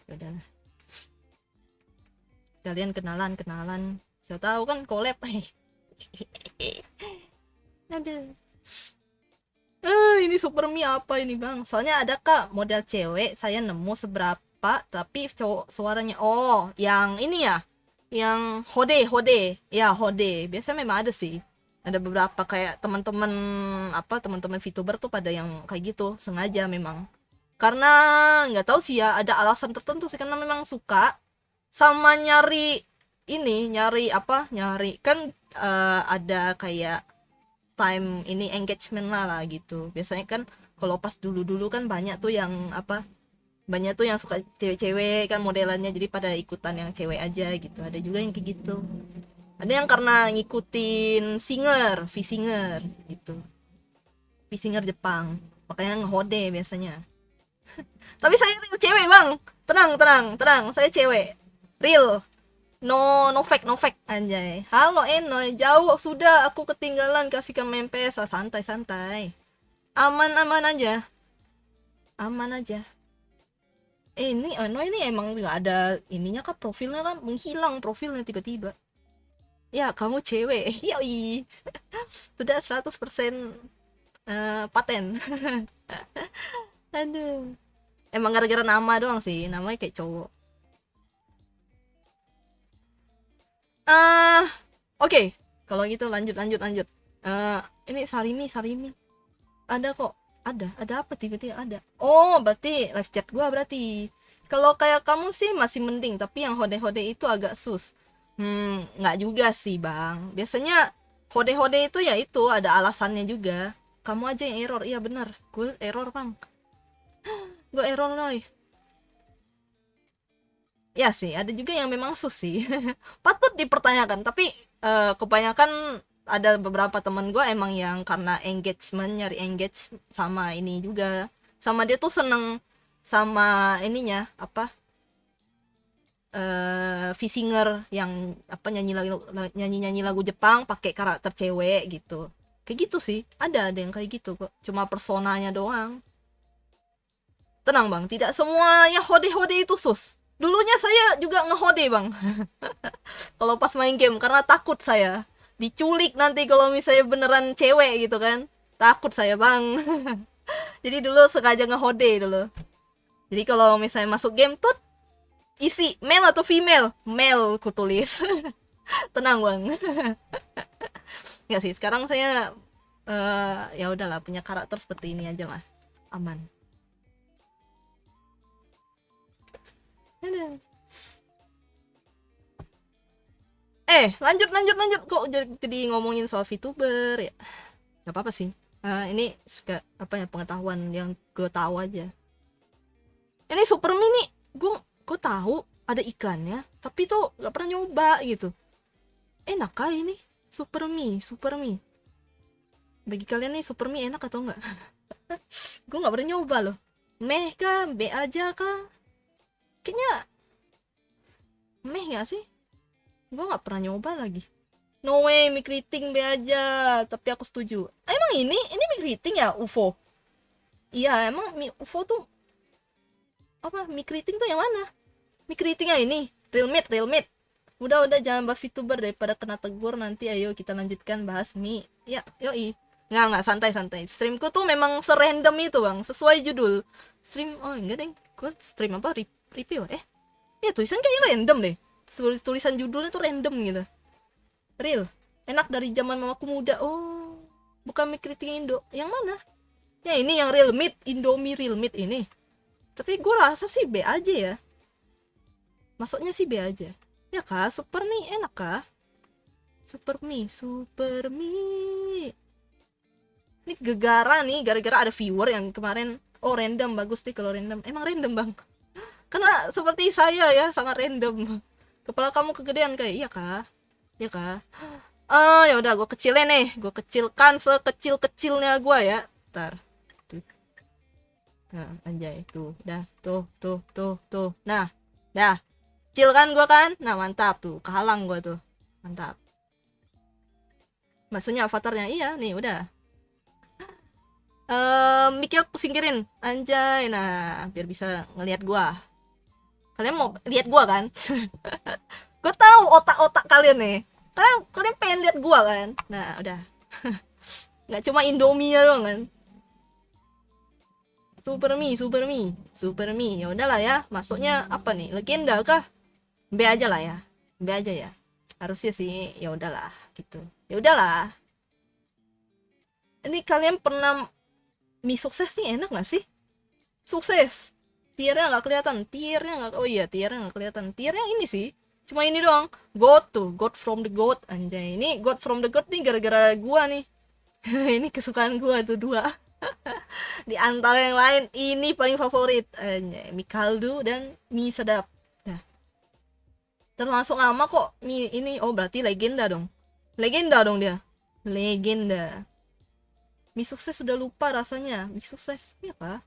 Ya udahlah, kalian kenalan, siapa tahu kan collab. Aduh. Ini super mie apa ini bang? Soalnya ada kak model cewek saya nemu seberapa, tapi cowok suaranya, oh yang ini ya, yang hode ya, hode biasa memang ada sih, ada beberapa kayak teman-teman, apa, teman-teman VTuber tuh pada yang kayak gitu sengaja memang, karena nggak tahu sih ya, ada alasan tertentu sih, karena memang suka sama nyari ini, nyari apa, nyari kan, ada kayak time ini engagement lah gitu. Biasanya kan kalau pas dulu-dulu kan banyak tuh yang apa, banyak tuh yang suka cewek-cewek kan modelannya, jadi pada ikutan yang cewek aja gitu. Ada juga yang kayak gitu, ada yang karena ngikutin singer, V-singer gitu, V-singer Jepang, makanya ngehode biasanya. Tapi saya real cewek bang, tenang, saya cewek real. No fake anjay. Halo Enoy, jauh sudah aku ketinggalan, kasihkan mempes. Santai. Aman aja. Aman aja. Ini Enoy ini emang nggak ada ininya kan, profilnya kan menghilang profilnya tiba-tiba. Ya, kamu cewek. Yoi. Sudah 100% paten. Aduh. Emang gara-gara nama doang sih, namanya kayak cowok. Ah, oke. Kalau gitu lanjut. Eh, ini Sarimi. Ada kok. Ada apa tiba-tiba ada. Oh, berarti live chat gua berarti. Kalau kayak kamu sih masih mending, tapi yang hode-hode itu agak sus. Nggak juga sih, Bang. Biasanya hode-hode itu ya itu ada alasannya juga. Kamu aja yang error. Iya benar. Gue error, Bang. Gue error, Noy. Ya sih, ada juga yang memang sus sih. Patut dipertanyakan, tapi kebanyakan ada beberapa temen gue emang yang karena engagement, nyari engage sama ini juga. Sama dia tuh seneng sama ininya, apa? V-singer yang apa, nyanyi lagu Jepang pakai karakter cewek gitu. Kayak gitu sih. Ada yang kayak gitu kok. Cuma personanya doang. Tenang bang, tidak semuanya hode-hode itu sus. Dulunya saya juga ngehode bang. Kalau pas main game, karena takut saya diculik nanti kalau misalnya beneran cewek gitu kan. Takut saya bang. Jadi dulu sengaja ngehode dulu. Jadi kalau misalnya masuk game tuh isi male atau female, male ku tulis. Tenang bang. Nggak sih, sekarang saya ya udahlah, punya karakter seperti ini aja lah, aman. Aduh. Lanjut, kok jadi ngomongin soal VTuber ya. Gak apa-apa sih. Ini suka apa ya, pengetahuan yang gue tahu aja. Ini super mini, gue tahu ada iklannya, tapi tuh gak pernah nyoba gitu. Enak kah ini super mie? Bagi kalian nih super mie enak atau enggak? Gue nggak pernah nyoba loh. Meh kah, B aja kah? Kayaknya meh gak sih? Gue nggak pernah nyoba lagi. No way, mie keriting B aja. Tapi aku setuju. Emang ini mie keriting ya, UFO? Iya, emang mie UFO tuh apa? Mie keriting tuh yang mana? Mie keritingnya ini, real meat. Udah, jangan bahas VTuber daripada kena tegur nanti. Ayo kita lanjutkan bahas mie. Ya, yoi. Nggak, santai. Streamku tuh memang serandom itu bang, sesuai judul. Stream, oh enggak deh. Gue stream apa? Review, ya tulisan kayaknya random deh. Tulisan judulnya tuh random gitu. Real. Enak dari zaman mamaku muda. Oh. Bukan mie keriting Indo. Yang mana? Ya ini yang real meat, Indomie real meat ini. Tapi gue rasa sih B aja ya. Masuknya sih B aja. Ya kah? Super mie enak kah? Super mie, super mie. Ini gegara nih, gara-gara ada viewer yang kemarin. Oh random, bagus nih kalau random. Emang random bang? Karena seperti saya ya, sangat random. Kepala kamu kegedean kayak, iya kah? Iya kah? Ya udah, gue kecilin nih, gue kecilkan sekecil-kecilnya gue ya. Ntar. Tuh. Nah, anjay, tuh, dah, tuh. Nah, dah. Kecil kan gue kan? Nah, mantap tuh, kehalang gue tuh. Mantap. Maksudnya avatarnya, iya, nih udah. Mic aku singkirin, anjay. Nah, biar bisa ngelihat gue. Kalian mau lihat gue kan? Gue tahu otak-otak kalian nih. Kalian pengen lihat gue kan? Nah, udah. Nggak cuma Indomie doang kan? Super mie. Ya udahlah ya. Masuknya apa nih? Legenda kah? B aja lah ya. B aja ya. Harusnya sih ya udahlah gitu. Ya udahlah. Ini kalian pernah mie sukses nih enak nggak sih? Sukses. Tiernya nggak kelihatan. Tiernya nggak. Oh iya, tiernya nggak kelihatan. Tiernya ini sih. Cuma ini doang. God tuh. God from the God. Anjay. Ini God from the God nih gara-gara gua nih. Ini kesukaan gua tuh dua. Di antara yang lain ini paling favorit. Mie kaldu dan mie sedap. Nah, termasuk lama kok mie ini. Oh berarti legenda dong. Legenda dong dia. Legenda. Mie sukses sudah lupa rasanya. Mie sukses ini apa?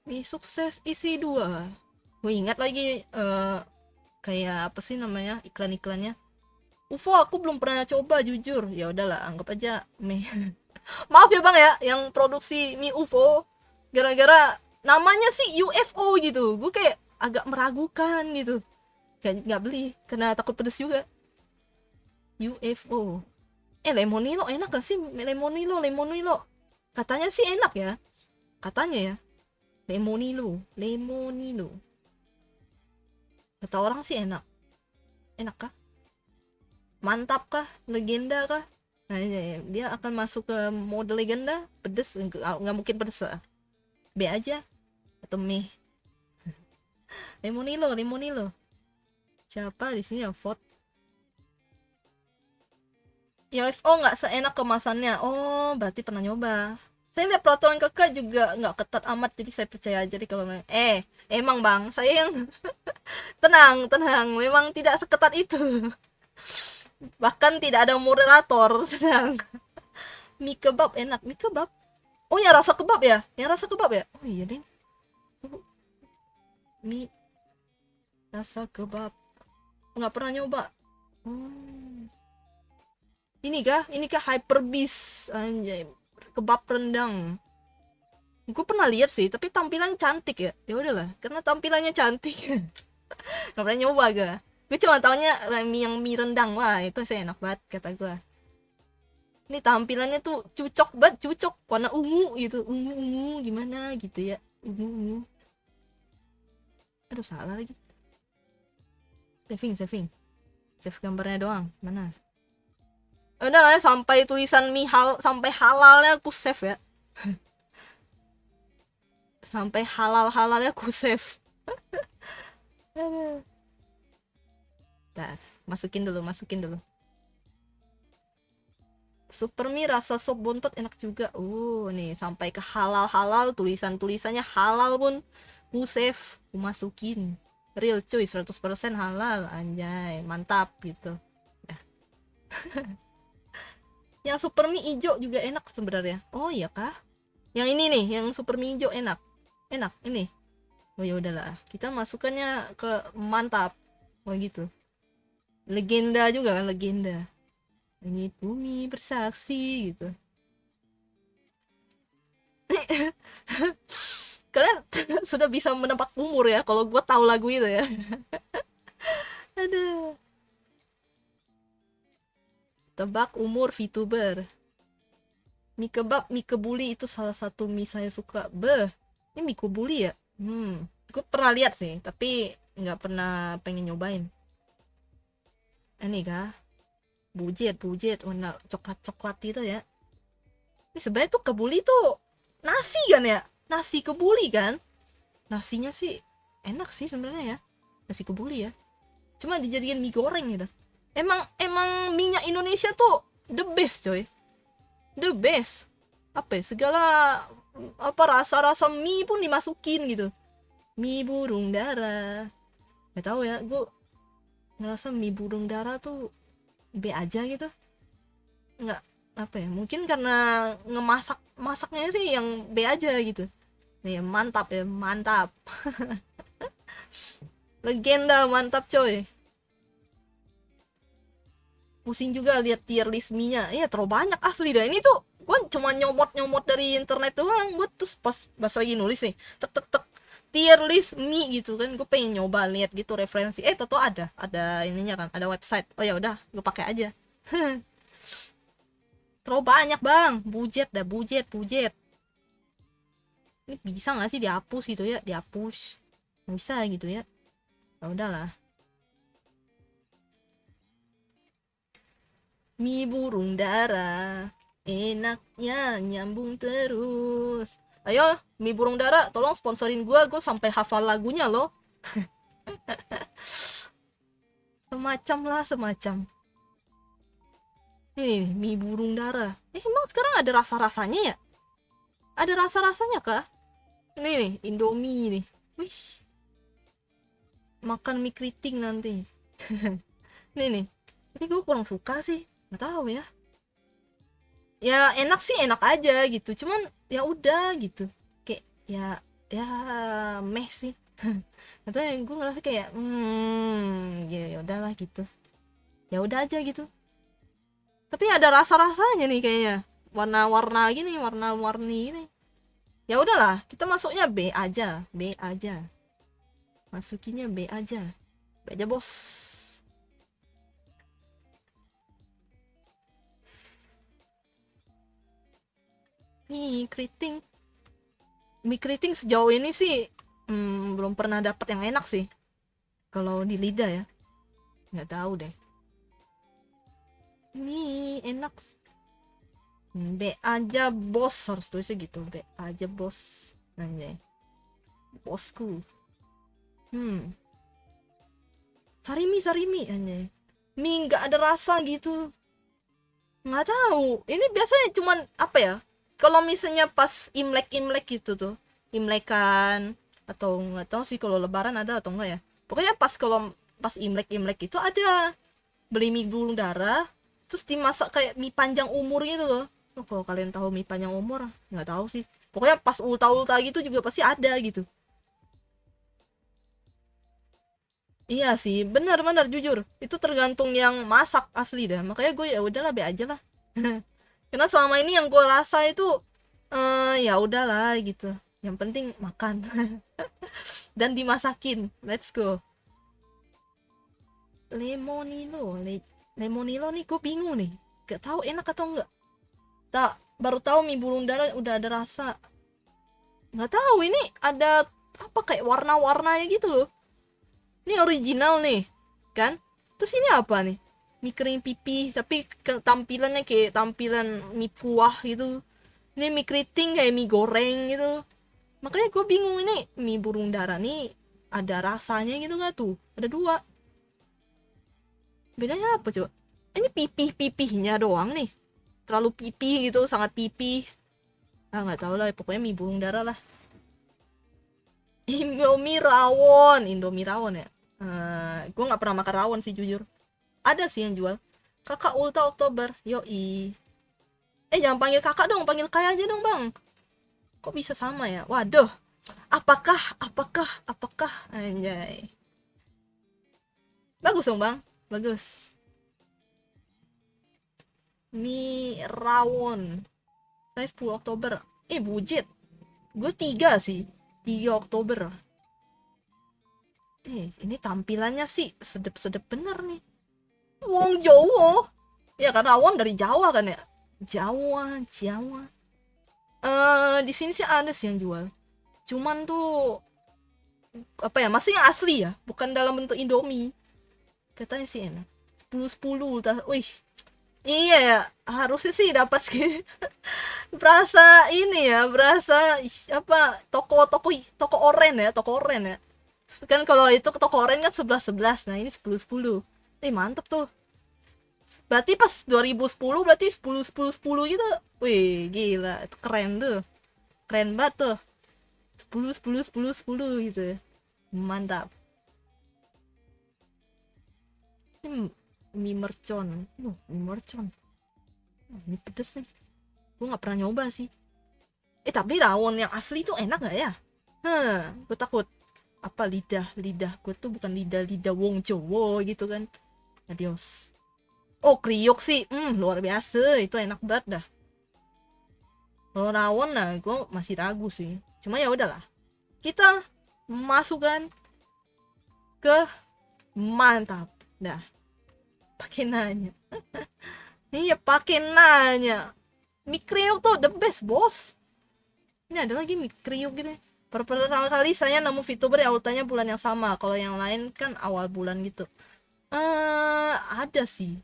Mie sukses isi dua. Gue ingat lagi kayak apa sih namanya iklan-iklannya. UFO aku belum pernah coba jujur. Ya udahlah anggap aja mie. Maaf ya bang ya, yang produksi mie UFO, gara-gara namanya sih UFO gitu, gue kayak agak meragukan gitu, nggak beli karena takut pedes juga. UFO. Lemonilo enak gak sih? Lemonilo. Katanya sih enak ya, katanya ya. Lemonilo. Kata orang sih enak. Enak kah? Mantap kah? Legenda kah? Nah, dia akan masuk ke mode legenda. Pedes nggak mungkin pedes lah. B aja atau mie. Lemonilo. Siapa di sini yang vote? UFO nggak seenak kemasannya. Oh, berarti pernah nyoba. Saya lihat peraturan kakak juga nggak ketat amat, jadi saya percaya aja deh kalau emang bang, saya yang tenang, memang tidak seketat itu. Bahkan tidak ada moderator, sedang. Mie kebab enak, mie kebab. Oh ya rasa kebab ya, Oh iya deh. Mie rasa kebab nggak pernah nyoba. Ini kah hyper beast anjay, kebab rendang. Gue pernah lihat sih tapi tampilan cantik ya. Ya udahlah karena tampilannya cantik. Nggak pernah nyoba gue cuma taunya mie rendang. Wah itu sih enak banget kata gue. Ini tampilannya tuh cucok warna ungu gitu, ungu gimana gitu ya, ungu. Aduh salah lagi. Save gambarnya doang. Mana? Udah lah ya, sampai tulisan sampai halalnya aku save ya. Sampai halalnya aku save. Bentar, masukin dulu. Super mie rasa sop bontot enak juga. Nih sampai ke halal tulisannya halal pun ku save, ku masukin. Real cuy, 100% halal, anjay, mantap gitu. Ya. Yang super mie hijau juga enak sebenarnya. Oh iya kah? Yang ini nih, yang super mie hijau enak ini. Oh ya udahlah, kita masukannya ke mantap. Oh gitu. Legenda juga kan, legenda. Ini bumi bersaksi gitu. Kalian sudah bisa menebak umur ya kalau gue tahu lagu itu ya. Aduh. Tebak umur VTuber. Mie kebab, mie kebuli itu salah satu mie saya suka. Ini mie kebuli ya? Gue pernah lihat sih, tapi nggak pernah pengen nyobain. Ini kah? Bujet warna coklat itu ya. Ini sebenarnya tuh kebuli tuh nasi kan ya, nasi kebuli kan. Nasinya sih enak sih sebenarnya ya, nasi kebuli ya. Cuma dijadikan mie goreng gitu. Emang minyak Indonesia tuh the best coy, the best. Apa ya, segala apa rasa-rasa mie pun dimasukin gitu. Mie burung dara. Gak tahu ya, gue ngerasa mie burung dara tuh B aja gitu. Nggak apa ya, mungkin karena masaknya sih yang B aja gitu. Nih mantap ya, mantap. Legenda mantap coy. Pusing juga lihat tier list mie-nya. Ya terlalu banyak asli dah. Ini tuh gue cuma nyomot dari internet doang. Gue terus pas lagi nulis nih, tek tek tek tier list mie gitu kan. Gue pengen nyoba lihat gitu referensi. Tato ada ininya kan, ada website. Oh ya udah, gue pakai aja. Terlalu banyak bang, budget dah, budget. Ini bisa nggak sih dihapus gitu ya, dihapus? Nggak bisa gitu ya. Ya udahlah. Mie burung dara, enaknya nyambung terus. Ayo, mie burung dara, tolong sponsorin gue sampai hafal lagunya loh. Semacam lah, semacam. Nih, mie burung dara. Emang sekarang ada rasa-rasanya ya? Ada rasa-rasanya kah? Ini nih, Indomie nih. Wih. Makan mie keriting nanti. Nih nih. Ini gue kurang suka sih. Nggak tahu ya. Ya enak sih enak aja gitu. Cuman ya udah gitu. Kayak ya meh sih. Atau yang gue ngerasa kayak ya udahlah gitu. Ya udah aja gitu. Tapi ada rasa-rasanya nih kayaknya. Warna-warna gini, warna-warni gini. Ya udahlah, kita masuknya B aja, B aja. Masukinnya B aja. B aja, Bos. Mie keriting. Mie keriting sejauh ini sih belum pernah dapet yang enak sih. Kalau di lidah ya. Nggak tahu deh. Mie enak. B aja, Bos. Harus tulisnya gitu. B aja, Bos. Anjay. Bosku. Sarimi anjay. Mie nggak ada rasa gitu. Nggak tahu. Ini biasanya cuman apa ya? Kalau misalnya pas Imlek gitu tuh, Imlekan atau nggak tahu sih kalau Lebaran ada atau enggak ya. Pokoknya kalau pas Imlek itu ada beli mie burung dara, terus dimasak kayak mie panjang umur gitu loh. Oh, kalau kalian tahu mie panjang umur, nggak tahu sih. Pokoknya pas ulta gitu juga pasti ada gitu. Iya sih, benar-benar jujur. Itu tergantung yang masak asli dah. Makanya gue ya udahlah be aja lah. Karena selama ini yang gue rasa itu ya udahlah gitu. Yang penting makan dan dimasakin. Let's go. Lemonilo nih gue bingung nih. Gak tahu enak atau enggak. Tak baru tahu mie burung dara udah ada rasa. Nggak tahu ini ada apa kayak warna-warnanya gitu loh. Ini original nih, kan? Terus ini apa nih? Mie kering pipih, tapi tampilannya kayak tampilan mie kuah gitu. Ini mie keriting kayak mie goreng gitu. Makanya gue bingung ini mie burung dara nih ada rasanya gitu gak tuh? Ada dua. Bedanya apa coba? Ini pipih-pipihnya doang nih. Terlalu pipih gitu, sangat pipih. Ah nggak tahu lah, pokoknya mie burung dara lah. Indomie rawon ya. Gue nggak pernah makan rawon sih jujur. Ada sih yang jual. Kakak Ulta Oktober, yoi. Jangan panggil kakak dong, panggil Kaya aja dong bang. Kok bisa sama ya? Waduh. Apakah? Anjay. Bagus dong bang, bagus. Mie rawon. Saya 10 Oktober. Bujet. Gue 3 sih. 3 Oktober. Ini tampilannya sih sedep-sedep bener nih. Wong Jawa. Ya kan rawon dari Jawa kan ya. Jawa. Di sini sih ada sih yang jual. Cuman tuh apa ya, masih yang asli ya, bukan dalam bentuk Indomie. Katanya sih enak. 10-10 wih. Iya ya, harusnya sih dapat berasa ini ya, berasa apa, toko-toko toko oren ya, toko oren ya. Kan kalau itu toko oren kan 11-11, nah ini 10-10. Mantep tuh. Berarti pas 2010 berarti 10-10-10 gitu. Wih, gila, itu keren tuh. Keren banget tuh. 10-10-10-10 gitu. Mantap. Ini mie mercon. Mie mercon. Ini pedes nih. Gue nggak pernah nyoba sih. Tapi rawon yang asli tuh enak gak ya? Gue takut apa, lidah gue tuh bukan lidah wong Jawa gitu kan. Adios. Oh, kriuk sih, luar biasa, itu enak banget dah. Kalau rawon nah, gue masih ragu sih. Cuma ya udahlah, kita masukkan ke mantap. Dah, pakai nanya. Iya, pakai nanya. Mie kriuk tuh the best, bos. Ini ada lagi mie kriuk gitu. Pertama kali saya nemu VTuber yang ultanya bulan yang sama. Kalau yang lain kan awal bulan gitu. Ada sih.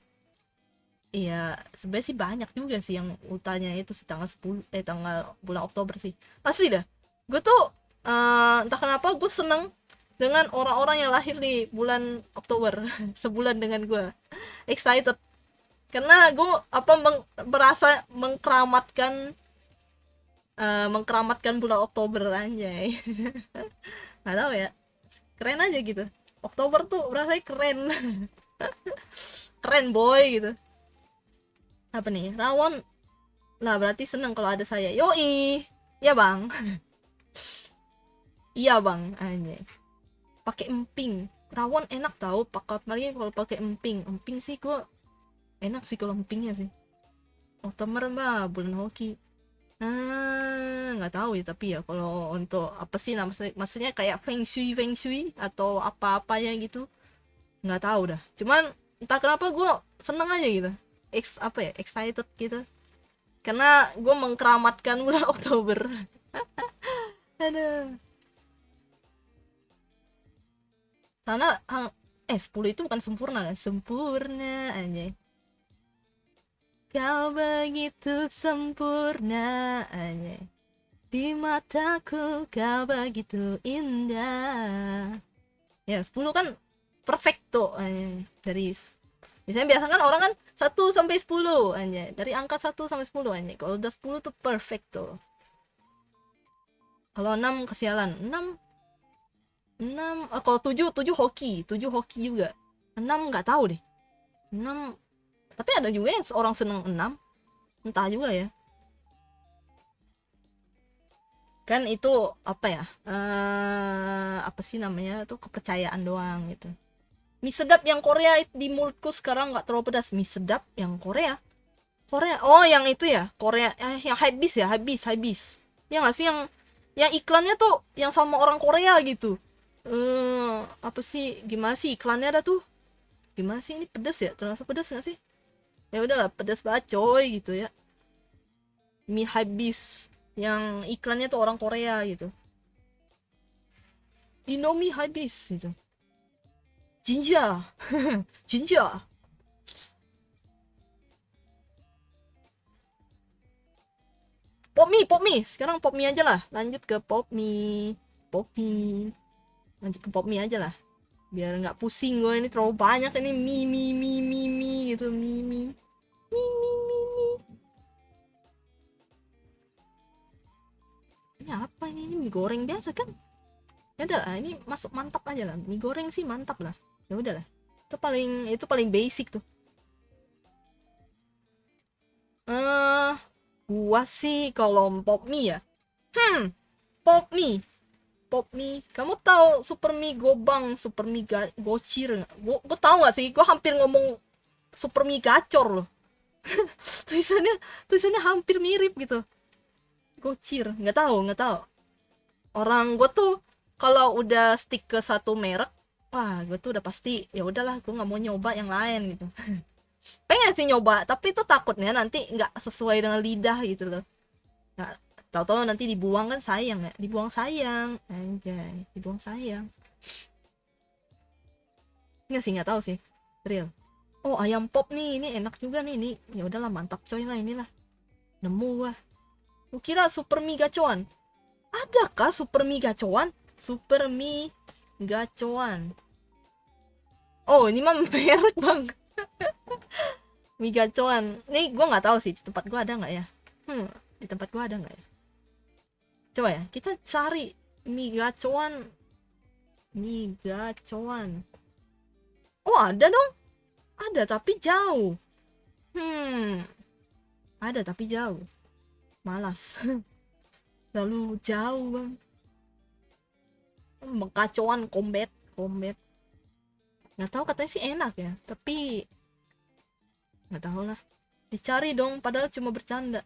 Iya, sebenarnya sih banyak juga sih yang ultanya itu sih tanggal 10 tanggal bulan Oktober sih. Asli dah. Gue tuh entah kenapa gue seneng dengan orang-orang yang lahir di bulan Oktober. Sebulan dengan gue. Excited. Karena gue apa berasa mengkeramatkan bulan Oktober anjay. Nggak tahu ya. Keren aja gitu. Oktober tuh rasanya keren. Keren boy gitu. Apa nih? Rawon lah berarti seneng kalau ada saya. Yoi. Ya bang. Iya bang. Anjay. Pakai emping. Rawon enak tau. Pakai apalagi kalau pakai emping. Emping sih gua enak sih kalau empingnya sih. Oktober mah bulan hoki. Nggak tahu ya, tapi ya kalau untuk apa sih maksudnya kayak feng shui atau apa-apanya gitu, nggak tahu dah. Cuman entah kenapa gue seneng aja gitu. Apa ya, excited gitu. Karena gue mengkeramatkan bulan Oktober. Aduh. Karena 10 itu bukan sempurna kan? Sempurna aja. Kau begitu sempurna aja. Di mataku kau begitu indah. Ya 10 kan perfecto aja. Dari misalnya biasa kan orang kan 1 sampai 10 aja. Dari angka 1 sampai 10 aja. Kalau udah 10 tuh perfecto. Kalau 6 kesialan. 6 kalau 7 hoki juga. 6 nggak tahu deh. 6 tapi ada juga yang orang seneng 6. Entah juga ya. Kan itu apa ya? Apa sih namanya tuh, kepercayaan doang gitu. Mie sedap yang Korea di mulutku sekarang nggak terlalu pedas. Mie sedap yang Korea. Oh yang itu ya, Korea, yang habis ya, habis ya nggak sih, yang iklannya tuh yang sama orang Korea gitu. Apa sih, gimana sih iklannya ada tuh, gimana sih, ini pedas ya, termasuk pedas nggak sih? Ya udahlah, pedas banget coy gitu ya. Mie habis yang iklannya tuh orang Korea gitu. Indomie habis gitu. Jinja. Jinja. Pop mie. Sekarang pop mie aja lah. Lanjut ke pop mie. Pop mie. Lanjut ke pop mie aja lah. Biar nggak pusing gue, ini terlalu banyak ini mie gitu. Mie. Ini apa ini? Ini mie goreng biasa kan? Ya udah lah, ini masuk mantap aja lah. Mie goreng sih mantap lah. Ya udah lah. Itu paling basic tuh. Gua sih kalau pop mie ya. Pop mie. Pop mie. Kamu tahu super mie gobang, super mie gocir nggak? Gue tahu nggak sih? Gue hampir ngomong super mie gacor loh. tulisannya tulisannya hampir mirip gitu. Gocir. Nggak tahu. Orang gue tuh kalau udah stick ke satu merek, wah gue tuh udah pasti ya udahlah, gue nggak mau nyoba yang lain gitu. Pengen sih nyoba, tapi itu takutnya nanti nggak sesuai dengan lidah gitu loh. Nggak, tahu-tahu nanti dibuang kan sayang ya, dibuang sayang, anjay, dibuang sayang. Nggak sih, nggak tahu sih, real. Oh, ayam pop nih, ini enak juga nih, ini. Ya udahlah, mantap coy lah inilah. Nemu gua. Kukira super mie gacoan. Adakah super mie gacoan? Super mie gacoan. Oh, ini mah merek, Bang. Mie gacoan. Nih gua nggak tahu sih di tempat gua ada nggak ya. Di tempat gua ada nggak ya? Coba ya, kita cari mie gacoan. Mie gacoan. Oh, ada dong. Ada tapi jauh. Ada tapi jauh. Malas. Lalu jauh, Bang. Kacauan combat. Nggak tahu, katanya sih enak ya, tapi nggak tahu lah. Dicari dong, padahal cuma bercanda.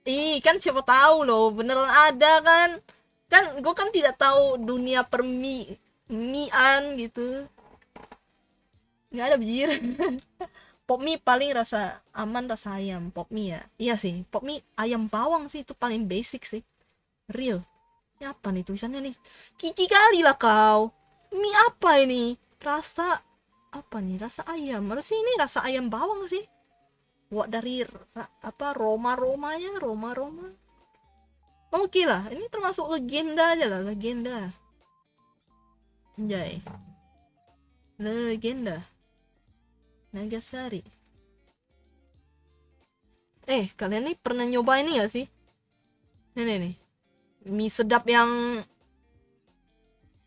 Ih, kan siapa tahu loh, beneran ada kan? Kan gue kan tidak tahu dunia mian gitu. Nggak ada bijir. Pop mie paling rasa aman, rasa ayam. Pop mie ya. Iya sih, pop mie ayam bawang sih itu paling basic sih. Real. Ini apa nih tulisannya nih? Kici kali lah kau. Mie apa ini? Rasa apa nih? Rasa ayam. Harusnya ini rasa ayam bawang sih. Buat dari apa Roma-Romanya, Roma-Roma. Oke lah, ini termasuk legenda aja lah, legenda. Anjay. Legenda. Nagasari. Kalian nih pernah nyoba ini gak sih? Nih. Mie sedap yang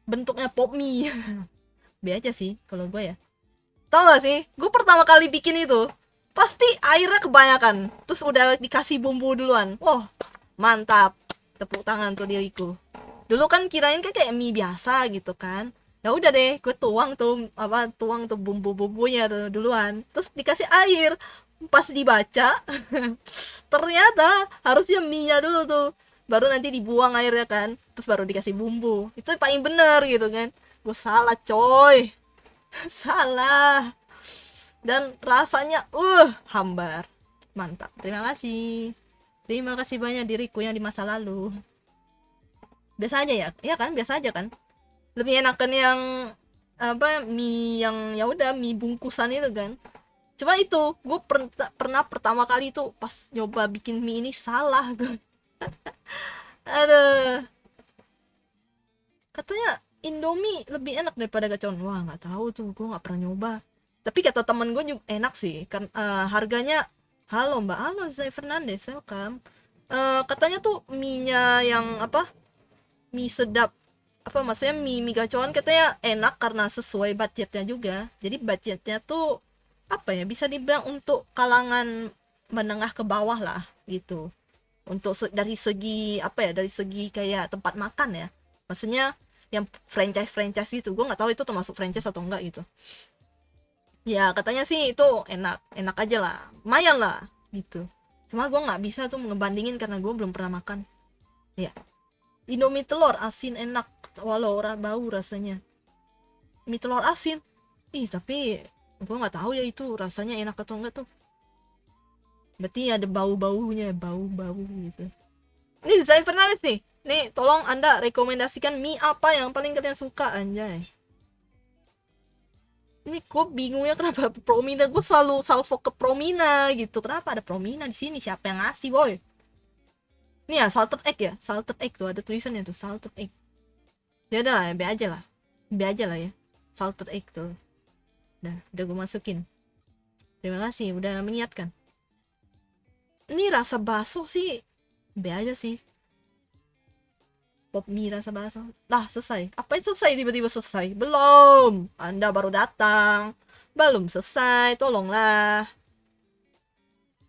bentuknya pop mie. B aja sih kalau gue ya. Tau gak sih? Gue pertama kali bikin itu pasti airnya kebanyakan. Terus udah dikasih bumbu duluan. Wah, mantap. Tepuk tangan tuh diriku. Dulu kan kirain kayak mie biasa gitu kan. Ya udah deh, gue tuang tuh bumbu-bumbunya tuh duluan. Terus dikasih air. Pas dibaca, ternyata harusnya mie-nya dulu tuh. Baru nanti dibuang airnya kan. Terus baru dikasih bumbu. Itu paling bener gitu kan. Gue salah coy. Salah. Dan rasanya hambar. Mantap. Terima kasih banyak diriku yang di masa lalu. Biasa aja ya. Iya kan, biasa aja kan. Lebih enakan yang apa, mie yang ya udah mie bungkusan itu kan. Cuma itu gue pernah pertama kali itu pas nyoba bikin mie ini salah gue. Aduh. Katanya Indomie lebih enak daripada gacon. Wah, nggak tahu tuh, gue nggak pernah nyoba. Tapi kata temen gue juga enak sih, kan harganya. Halo Mbak, halo Zai Fernandez, welcome. Katanya tuh mie-nya yang apa, mie sedap, apa maksudnya mie gacoan katanya enak karena sesuai budgetnya juga. Jadi budgetnya tuh apa ya, bisa dibilang untuk kalangan menengah ke bawah lah gitu. Untuk dari segi apa ya, dari segi kayak tempat makan ya, maksudnya yang franchise gitu. Gue nggak tahu itu termasuk franchise atau enggak gitu. Ya katanya sih itu enak aja lah, lumayan lah gitu. Cuma gue nggak bisa tuh ngebandingin karena gue belum pernah makan ya. Indomie telur asin enak walau bau rasanya. Mie telur asin, tapi gue nggak tahu ya itu rasanya enak atau enggak tuh. Berarti ada bau-baunya, bau-bau gitu. Ini saya pernah nih, tolong anda rekomendasikan mie apa yang paling kalian suka, anjay. Ini gue bingungnya kenapa Promina, gue selalu salvo ke Promina gitu. Kenapa ada Promina di sini? Siapa yang ngasih, boy? Ini ya salted egg ya, salted egg tuh ada tulisannya tuh salted egg. Ya udah lah, B aja lah ya, salted egg tuh. Udah gue masukin. Terima kasih udah mengingatkan. Ini rasa bakso sih B aja sih. Pop mie rasa bakso. Lah selesai. Apa itu selesai, tiba-tiba selesai? Belum. Anda baru datang. Belum selesai, tolonglah.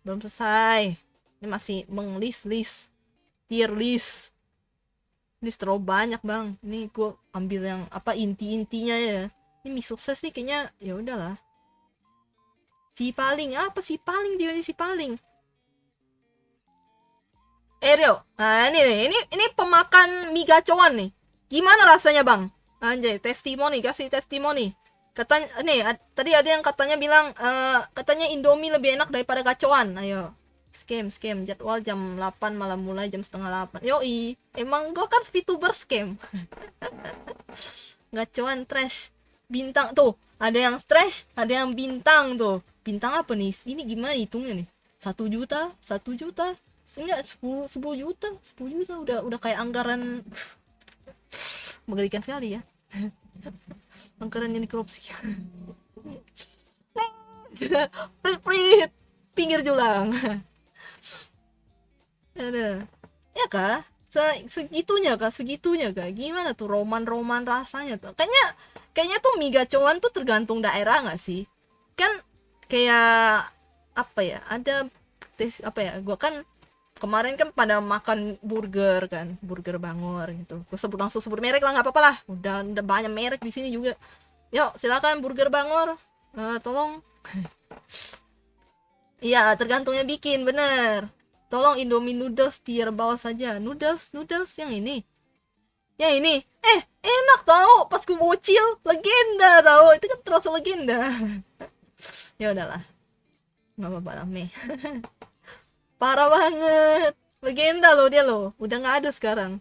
Belum selesai. Ini masih list. Tier list. Ini terlalu banyak, Bang. Ini gue ambil yang apa inti-intinya ya. Ini mie sukses nih kayaknya, ya udahlah. Si paling apa sih paling dia, si paling. Rio, nah ini pemakan mie gacoan nih. Gimana rasanya bang? Anjay, kasih testimoni. Katanya, tadi ada yang katanya bilang, katanya Indomie lebih enak daripada gacoan. Ayo, scam, jadwal jam 8 malam mulai jam setengah 8. Yoi, emang gua kan VTuber scam. Gacoan trash, bintang tuh. Ada yang trash, ada yang bintang tuh. bintang apa nih ini, gimana hitungnya nih? 1 juta, 1 juta, enggak, 10 juta, 10 juta udah kayak anggaran. Mengerikan sekali ya, anggaran yang dikorupsi. Prit prit, pinggir julang. Ada ya kah? Segitunya kah? Gimana tuh roman rasanya tuh? Kayaknya tuh mie gacoan tuh tergantung daerah nggak sih? Kan kayak apa ya? Ada apa ya? Gua kan kemarin kan pada makan burger kan, burger Bangor gitu. Gue langsung sebut merek lah, nggak apa-apa lah. Udah banyak merek di sini juga. Yuk silakan burger Bangor. Tolong. Iya tergantungnya bikin bener. Tolong Indomie noodles tier bawah saja. Noodles yang ini. Yang ini. Enak tau. Pas gue bocil, legenda tau. Itu kan terasa legenda. Ya udahlah. Nggak apa-apa lah, meh. Parah banget. Legenda loh dia loh. Udah nggak ada sekarang.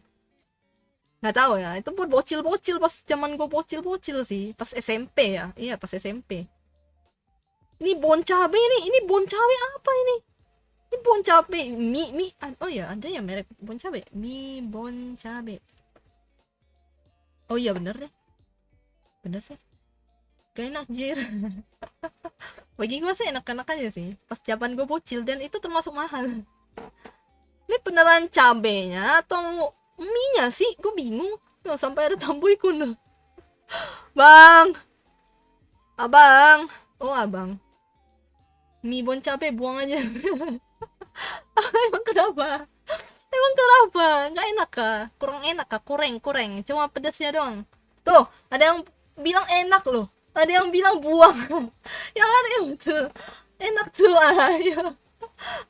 Nggak tahu ya. Itu buat bocil-bocil pas zaman gue bocil-bocil sih. Pas SMP ya. Iya pas SMP. Ini bon cabe nih. Ini bon cabe apa ini? Ini bon cabe. Mie. Oh ya ada ya merek bon cabe. Mie bon cabe. Oh iya bener deh. Gak enak jir. Bagi gue sih enak-enak aja sih. Pas zaman gue bocil dan itu termasuk mahal. Ini beneran cabenya atau mie-nya sih? Gue bingung. Nggak sampai ada tambuikun loh. Bang. Abang. Oh abang. Mie bon cabe buang aja. Emang kenapa? Nggak enak kah? Kurang enak kah? Kurang. Cuma pedasnya doang. Tuh, ada yang bilang enak loh. Ada yang bilang buang. Yang ada yang tuh. Enak tuh ayo.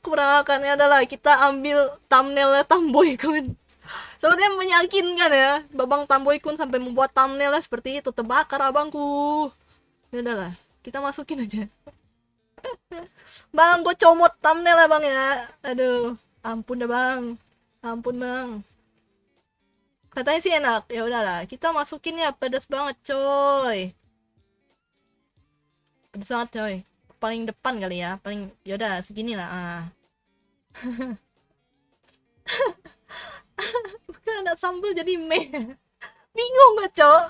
Kurangkan ya adalah kita ambil thumbnailnya Tamboykun. Sepertinya meyakinkan ya. Babang Tamboykun sampai membuat thumbnailnya seperti itu. Terbakar abangku. Ya udahlah, kita masukin aja. Bang, gue comot thumbnail ya bang ya. Aduh, ampun dah bang. Katanya sih enak. Ya udahlah, kita masukin ya. Pedas banget coy. Paling depan kali ya. Yaudah segini lah. Bukan ada sambal jadi meh. Bingung gak cok?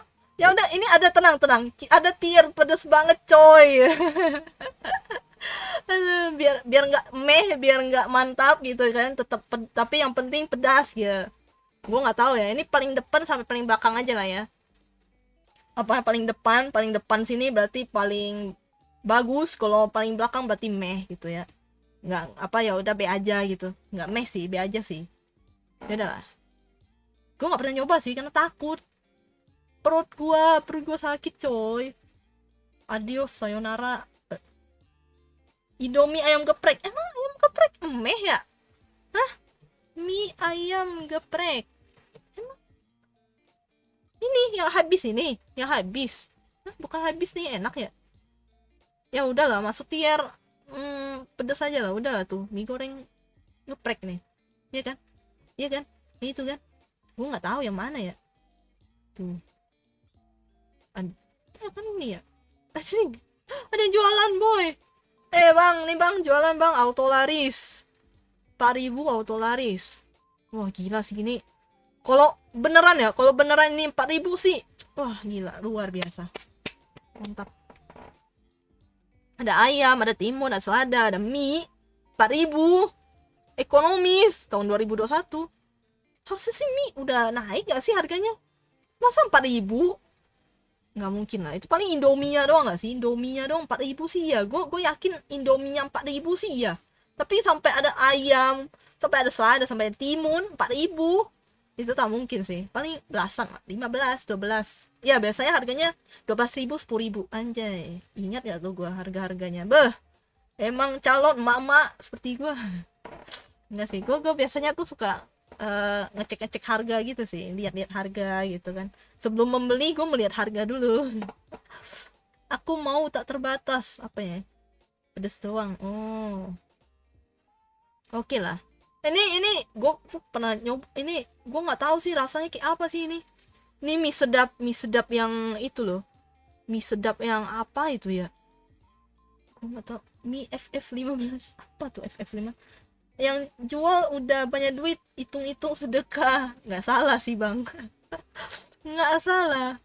Ya udah ini ada tenang. Ada tier pedas banget coy. biar nggak meh, biar nggak mantap gitu kan, tapi yang penting pedas ya. Gue nggak tahu ya, ini paling depan sampai paling belakang aja lah ya. Apa paling depan sini berarti paling bagus, kalau paling belakang berarti meh gitu ya. Nggak apa ya udah B aja gitu, nggak meh sih, B aja sih. Ya udahlah, gue nggak pernah nyoba sih karena takut perut gue sakit coy. Adios sayonara. Indomie ayam geprek. Emang ayam geprek meh ya? Hah? Mie ayam geprek. Emang ini yang habis. Hah, bukan habis nih, enak ya? Ya udahlah, masuk tier pedas aja lah, udah tuh. Mie goreng geprek nih. Iya kan? Ini itu kan? Gue nggak tahu yang mana ya. Tuh. Ya kan ini ya. Asing. Ada yang jualan boy. Bang, nih bang, jualan bang, auto laris 4.000 auto laris. Wah gila sih ini. Kalau beneran ini 4.000 sih. Wah gila, luar biasa. Mantap. Ada ayam, ada timun, ada selada, ada mie 4.000. Ekonomis tahun 2021. Harusnya sih mie udah naik gak sih harganya? Masa 4.000? Nggak mungkin lah, itu paling Indominya doang nggak sih? Indominya doang 4.000 sih ya. Gue yakin Indominya 4.000 sih ya. Tapi sampai ada ayam, sampai ada selada, sampai ada timun 4.000 itu tak mungkin sih. Paling belasan, 15, 12. Ya biasanya harganya 12.000, 10.000. Anjay, ingat ya tuh gue harga-harganya. Beh, emang calon emak-emak seperti gue. Enggak sih, gue biasanya tuh suka ngecek harga gitu sih, lihat harga gitu kan. Sebelum membeli gue melihat harga dulu. Aku mau tak terbatas, apa ya, pedes doang. Oh oke lah. Ini gue pernah nyoba ini. Gue nggak tahu sih rasanya kayak apa sih ini. Ini mie sedap yang itu loh, mie sedap yang apa itu ya, Gue nggak tahu. Mie FF15 apa tuh FF5? Yang jual udah banyak duit, hitung-hitung sedekah. Nggak salah sih bang. Nggak salah.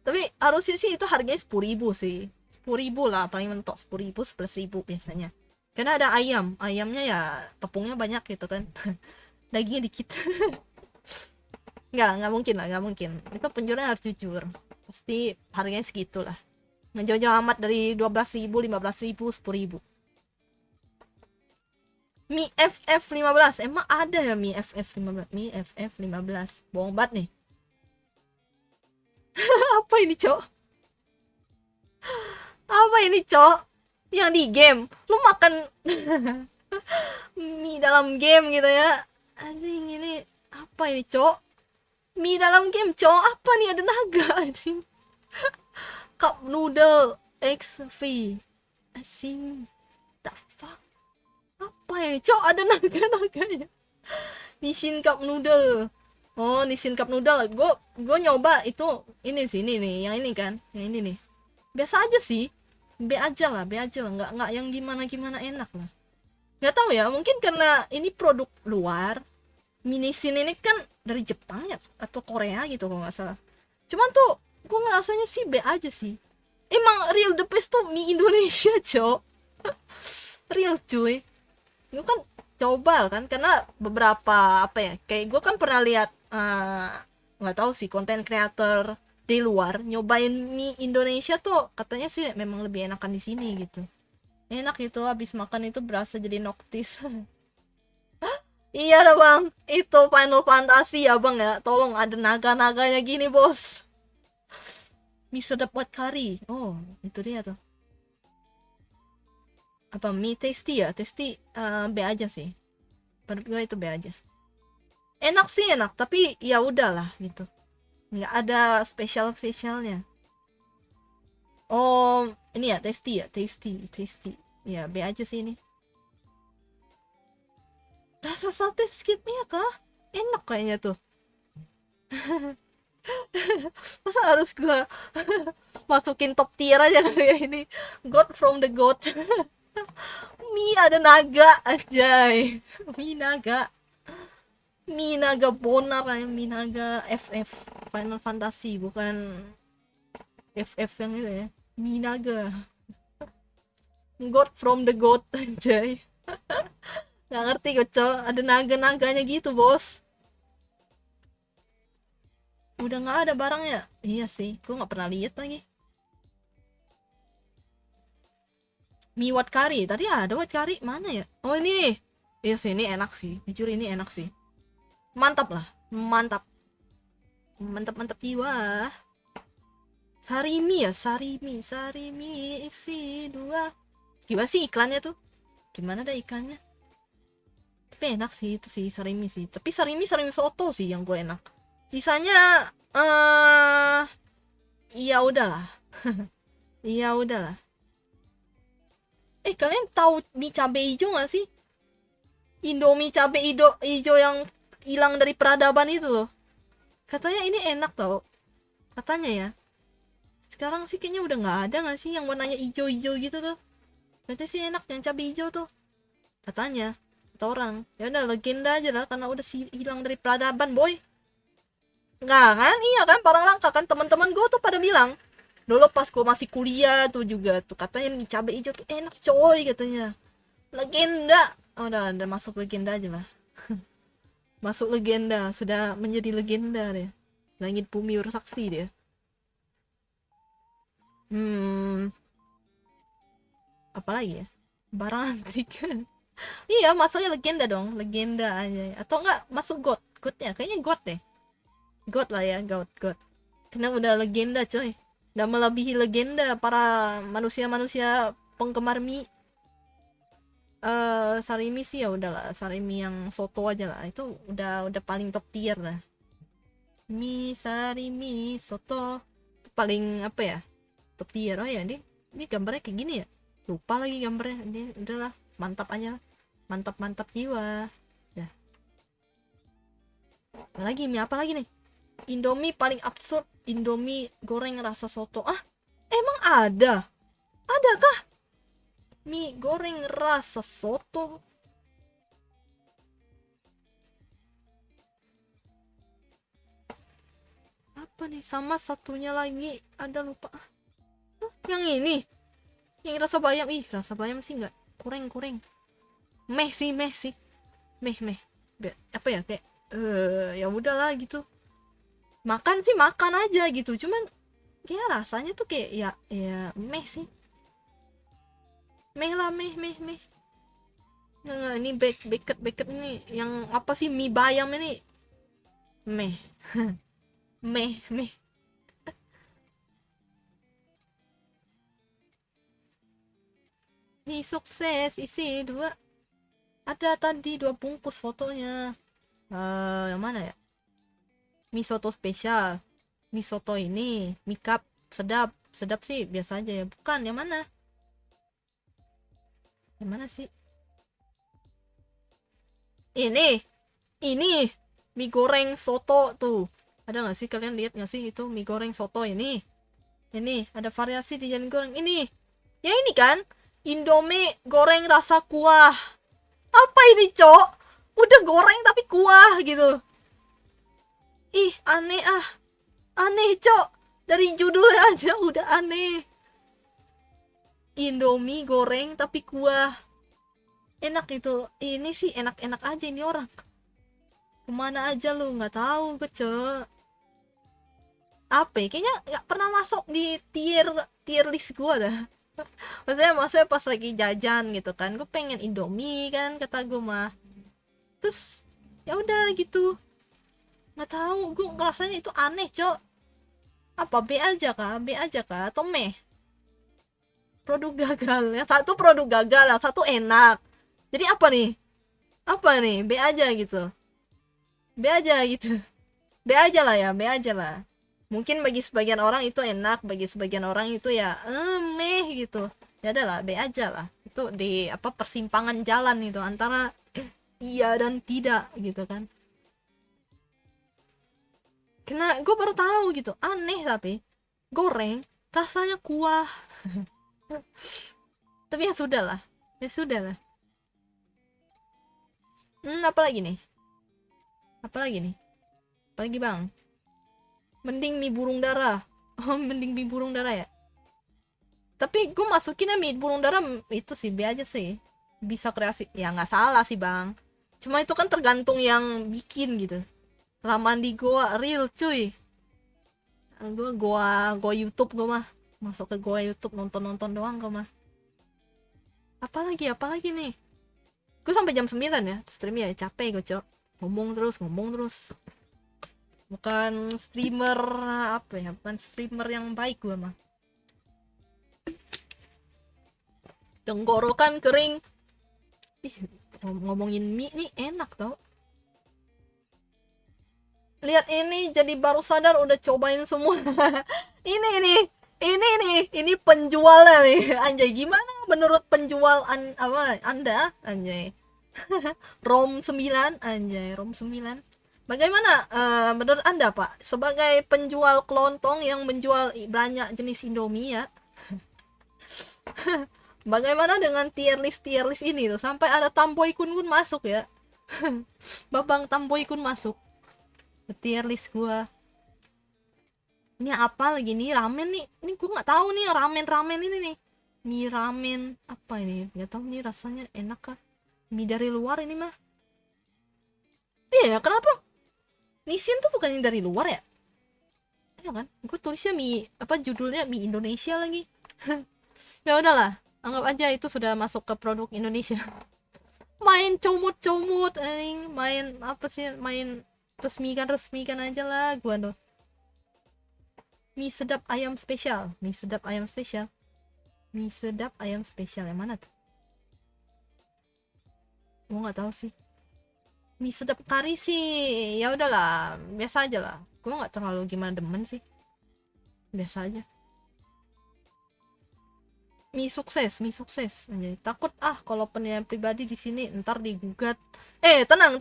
Tapi harusnya sih itu harganya 10.000 sih. 10.000 lah paling mentok, 10.000 11.000 biasanya. Karena ada ayamnya ya tepungnya banyak gitu kan. Dagingnya dikit. Nggak mungkin lah, nggak mungkin. Itu penjualnya harus jujur. Pasti harganya segitu lah. Nggak jauh-jauh amat dari 12.000, 15.000, 10.000. Mi FF15, emang ada ya Mi FF15? Mi FF15, bohong banget nih. Apa ini cok? Apa ini cok? Yang di game, lu makan mie dalam game gitu ya? Anjing ini apa ini cok? Mie dalam game cok, apa nih, ada naga anjing. Cup noodle XV anjing, the fuck, apa ini cok, ada naga-naganya. Nissin Cup noodle. Oh, Nissin Cup noodle. Gue nyoba itu ini sih, ini nih, yang ini kan, yang ini nih. Biasa aja sih. B aja lah, nggak yang gimana enak lah. Nggak tahu ya, mungkin karena ini produk luar. Mini Nissin ini kan dari Jepang ya atau Korea gitu kalau nggak salah. Cuman tuh gue ngerasanya sih B aja sih. Emang real the best tuh mie Indonesia, cok. Real cuy. Gue kan coba kan, karena beberapa apa ya, kayak gue kan pernah lihat nggak tahu sih, konten creator di luar nyobain mie Indonesia tuh, katanya sih memang lebih enakan di sini gitu. Enak gitu, habis makan itu berasa jadi noktis. Iya dah bang, itu Final Fantasy ya bang ya, tolong ada naga-naganya gini bos. Mie sedap buat kari, oh itu dia tuh. Apa mie tasty ya, tasty B aja sih, menurut gue itu B aja. Enak sih enak, tapi ya udahlah gitu, nggak ada spesialnya. Oh ini ya tasty, ya B aja sih ini. Rasa sate skipnya kah, enak kayaknya tuh. Masa harus gua masukin top tier aja kayak ini, God from the God. Mie ada naga anjay, mie naga, bonar ya, mie naga FF Final Fantasy, bukan FF yang itu ya, mie naga, God from the God anjay. Nggak ngerti gue cok, ada naga-naganya gitu bos. Udah nggak ada barangnya. Iya sih, gue nggak pernah lihat lagi. Mie wat kari, tadi ada wat kari, mana ya? Oh ini nih. Iya sih, ini enak sih, jujur ini enak sih. Mantap lah, mantap. Mantap jiwa. Sarimi ya, sarimi isi 2. Gimana sih iklannya tuh? Gimana dah iklannya? Tapi enak sih itu sih, sarimi sih. Tapi sarimi soto sih yang gue enak. Sisanya iya udahlah. Iya udahlah. Kalian tahu mie cabe hijau gak sih? Indomie cabe hijau yang hilang dari peradaban itu loh. Katanya ini enak tau. Katanya ya. Sekarang sih kayaknya udah nggak ada nggak sih yang warnanya hijau-hijau gitu tuh. Katanya sih enak yang cabe hijau tuh. Katanya. Kata orang. Ya udah legenda aja lah karena udah sih hilang dari peradaban, boy. Nggak kan? Iya kan, barang langka kan. Teman-teman gue tuh pada bilang. Dulu pas gue masih kuliah tuh juga tuh katanya mie cabe hijau tuh enak coy katanya. Legenda. Oh, udah masuk legenda aja lah. Masuk legenda, sudah menjadi legenda deh. Langit bumi bersaksi dia. Apalagi ya? Barang antik. Iya, masuknya legenda dong, legenda aja. Atau enggak masuk god. God ya, kayaknya god deh. God lah ya, god. Karena udah legenda coy. Udah melebihi legenda para manusia-manusia penggemar mie. Sarimi sih ya udahlah, sarimi yang soto aja lah, itu udah paling top tier lah. Mie sarimi soto itu paling apa ya, top tier. Oh ya, ini gambarnya kayak gini ya, lupa lagi gambarnya. Ini udahlah, mantap aja lah. Mantap jiwa ya. Apa lagi nih? Indomie paling absurd, Indomie goreng rasa soto. Emang ada Adakah mie goreng rasa soto? Apa nih? Sama satunya lagi ada, lupa. Yang ini, yang rasa bayam. Ih, rasa bayam sih nggak, kurang. Meh sih. Meh. Apa ya, kayak ya udahlah gitu. Makan sih makan aja gitu. Cuman kayak rasanya tuh kayak ya meh sih. Meh lah, meh. Nggak, ini beket ini yang apa sih, mie bayam ini. Meh. meh. Mie sukses isi 2. Ada tadi 2 bungkus fotonya. Yang mana ya? Mie soto spesial. Mie soto ini, mie cup sedap sih biasa aja ya. Bukan, yang mana? Yang mana sih? Ini mie goreng soto tuh. Ada nggak sih, kalian lihat nggak sih itu mie goreng soto ini? Ini ada variasi di jalan goreng ini. Ya ini kan, Indomie goreng rasa kuah. Apa ini, Cok? Udah goreng tapi kuah gitu. Ih, aneh ah. Aneh, Cok. Dari judulnya aja udah aneh. Indomie goreng tapi kuah. Enak itu. Ini sih enak-enak aja ini orang. Kemana aja lu, nggak tahu gue, Cok. Apa ya? Kayaknya nggak pernah masuk di tier list gue dah. Maksudnya pas lagi jajan gitu kan, gue pengen Indomie kan, kata gue mah. Terus ya udah gitu, nggak tahu, gue ngerasanya itu aneh, Cok. Apa B aja kah atau meh? Produk gagal. Yang satu produk gagal, yang satu enak. Jadi apa nih, B aja gitu. B aja lah ya, B aja lah. Mungkin bagi sebagian orang itu enak, bagi sebagian orang itu ya meh gitu. Ya adalah B aja lah. Itu di apa, persimpangan jalan itu antara iya dan tidak gitu kan. Kena gue baru tahu gitu, aneh tapi goreng rasanya kuah. Tapi ya sudah lah. Apa lagi nih? Apa lagi bang? Mending mie burung dara. Oh, mending mie burung dara ya. Tapi gue masukinnya mie burung dara itu sih B aja sih. Bisa kreasi, ya nggak salah sih bang. Cuma itu kan tergantung yang bikin gitu. Laman di goa real cuy. Goa YouTube gue mah. Masuk ke goa YouTube nonton doang gue mah. Apalagi nih? Gue sampai jam 9 ya stream ya, capek gue, Cok. Ngomong terus. Bukan streamer apa ya? Bukan streamer yang baik gue mah. Tenggorokan kering. Ih, ngomongin mie nih enak tau. Lihat ini, jadi baru sadar udah cobain semua. ini penjualnya nih. Anjay, gimana menurut penjual Anda? Anjay. ROM 9, anjay, ROM 9. Bagaimana menurut Anda, Pak? Sebagai penjual kelontong yang menjual banyak jenis Indomie ya. Bagaimana dengan tier list ini tuh? Sampai ada Tamboy Kun masuk ya. Babang Tamboy Kun masuk ke tier list gua. Ini apa lagi nih, ramen nih. Ini gua nggak tahu nih, ramen ini nih. Mie ramen apa ini? Nggak tahu nih rasanya enak kah? Mie dari luar ini mah. Iya, kenapa Nissin tuh bukan yang dari luar ya? Iya kan? Gue tulisnya mie apa, judulnya mie Indonesia lagi. Ya udahlah, anggap aja itu sudah masuk ke produk Indonesia. Main comot anjing, main apa sih, main resmikan aja lah gua tuh. Mie sedap ayam spesial yang mana tuh? Gua nggak tahu sih. Mie sedap kari sih ya udahlah, biasa aja lah. Gue nggak terlalu gimana demen sih, biasa aja. Mie sukses aja. Takut kalau penilaian pribadi di sini ntar digugat. Tenang.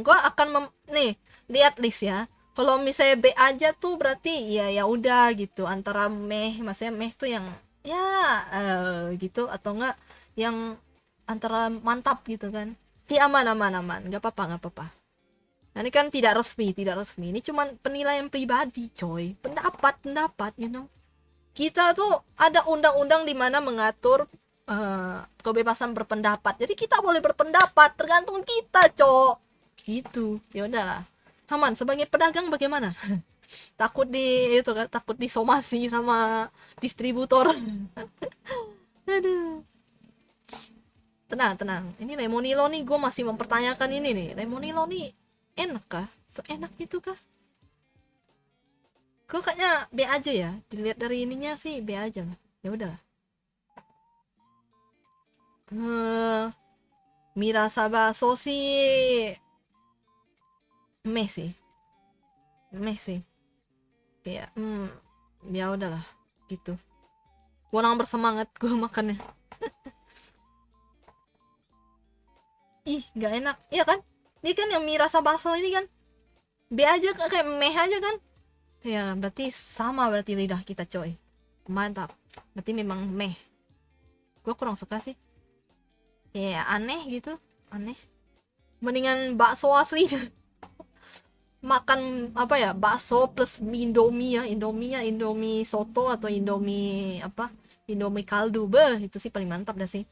Gue akan nih, lihat list ya. Kalau misalnya B aja tuh berarti ya udah gitu, antara maksudnya meh tuh yang ya gitu, atau enggak yang antara mantap gitu kan. Aman aman aman, nggak apa-apa nggak apa-apa. Nah, ini kan tidak resmi, tidak resmi. Ini cuman penilaian pribadi, coy. Pendapat, pendapat, you know. Kita tuh ada undang-undang di mana mengatur kebebasan berpendapat. Jadi kita boleh berpendapat, tergantung kita, cok. Gitu. Ya udahlah. Haman, sebagai pedagang bagaimana? Takut di itu kan, takut disomasi sama distributor. Aduh. Tenang, tenang. Ini Lemonilo nih, gue masih mempertanyakan ini nih. Lemonilo nih enak kah? Seenak itu kah? Gue kayaknya B aja ya. Dilihat dari ininya sih B aja lah. Ya udah. Mie rasa bakso sih meh sih. Meh sih. Kayak ya udahlah gitu. Kurang bersemangat gue makannya. Ih, nggak enak. Iya kan? Ini kan yang mie rasa bakso ini kan B aja, kayak meh aja kan? Ya, berarti sama berarti lidah kita, coy. Mantap. Berarti memang meh. Gue kurang suka sih. Ya, aneh gitu. Aneh. Mendingan bakso asli. Makan apa ya? Bakso plus Indomie ya. Indomie ya, Indomie soto atau Indomie apa? Indomie kaldu. Beh, itu sih paling mantap dah sih.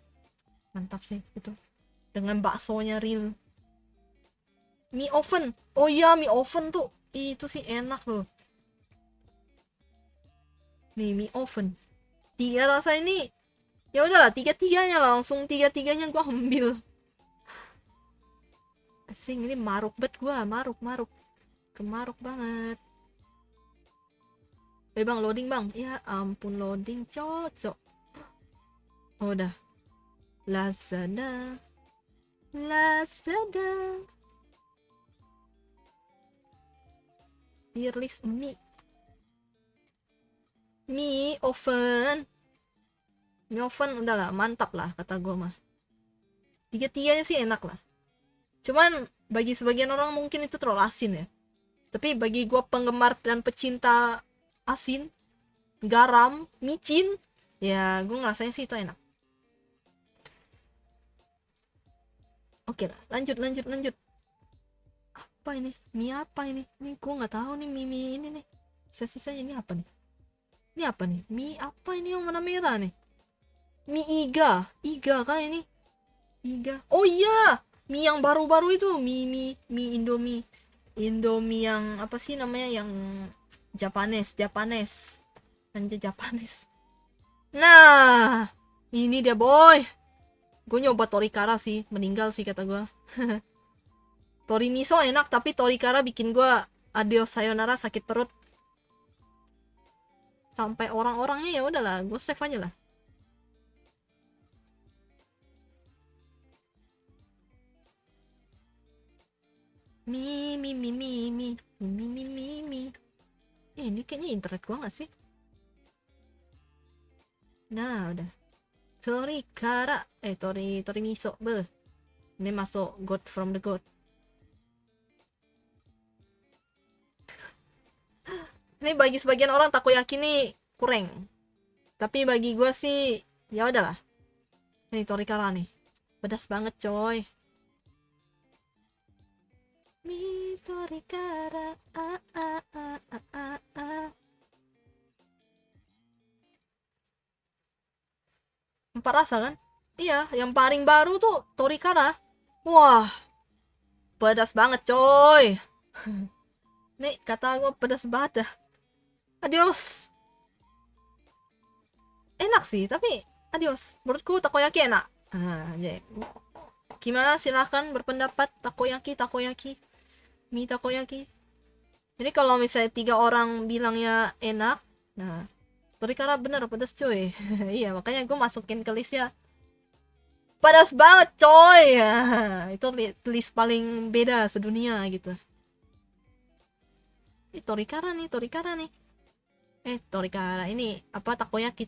Mantap sih itu. Dengan baksonya real. Mie oven. Oh iya, mie oven tuh. Itu sih enak loh. Nih, mie oven. Tiga rasa ini ya udahlah, tiga-tiganya langsung, tiga-tiganya gua ambil. Asing, ini maruk bet gua, maruk maruk kemaruk banget. Bang, loading bang. Ya ampun, loading cocok. Oh, udah. Lazada, Lazada, tier list mie oven. Mie oven udahlah, mantap lah kata gua mah. Tiga-tiganya sih enak lah. Cuman bagi sebagian orang mungkin itu terlalu asin ya. Tapi bagi gue penggemar dan pecinta asin, garam, micin, ya gue ngerasanya sih itu enak. Oke lah, lanjut lanjut lanjut. Apa ini? Mie apa ini? Ini gue nggak tahu nih, mie ini nih. Sisa-sisanya ini apa nih? Ini apa nih? Mie apa ini yang warna merah nih? Mie Iga, Iga kah ini? Iga. Oh iya, mie yang baru-baru itu, mie Indomie. Indomie yang apa sih namanya, yang Japanese anjir, Japanese. Nah, ini dia boy. Gue nyoba Torikara sih, meninggal sih kata gue. Torimiso enak, tapi Torikara bikin gue adios sayonara, sakit perut. Sampai orang-orangnya ya udahlah, gue save aja lah. Mi. Ini kayaknya internet gua gak sih? Nah, udah. Torikara, Torimiso, beh. Ini masuk God from the God. Ini bagi sebagian orang takoyaki nih kurang. Tapi bagi gua sih ya udahlah. Ini Torikara nih. Pedas banget, coy. Mi Torikara, ah ah ah ah ah ah. 4 rasa kan? Iya, yang paling baru tuh Torikara. Wah, pedas banget, coy. Nih, kata gue pedas banget dah. Adios. Enak sih, tapi adios. Menurutku takoyaki enak. Ya. Gimana? Silahkan berpendapat. Takoyaki. Mie takoyaki. Jadi kalau misalnya 3 orang bilangnya enak, nah, Torikara bener pedas cuy. Iya, makanya gue masukin ke listnya. Pedas banget coy. Itu list paling beda sedunia gitu. Ini Torikara nih. Torikara ini apa, takoyaki.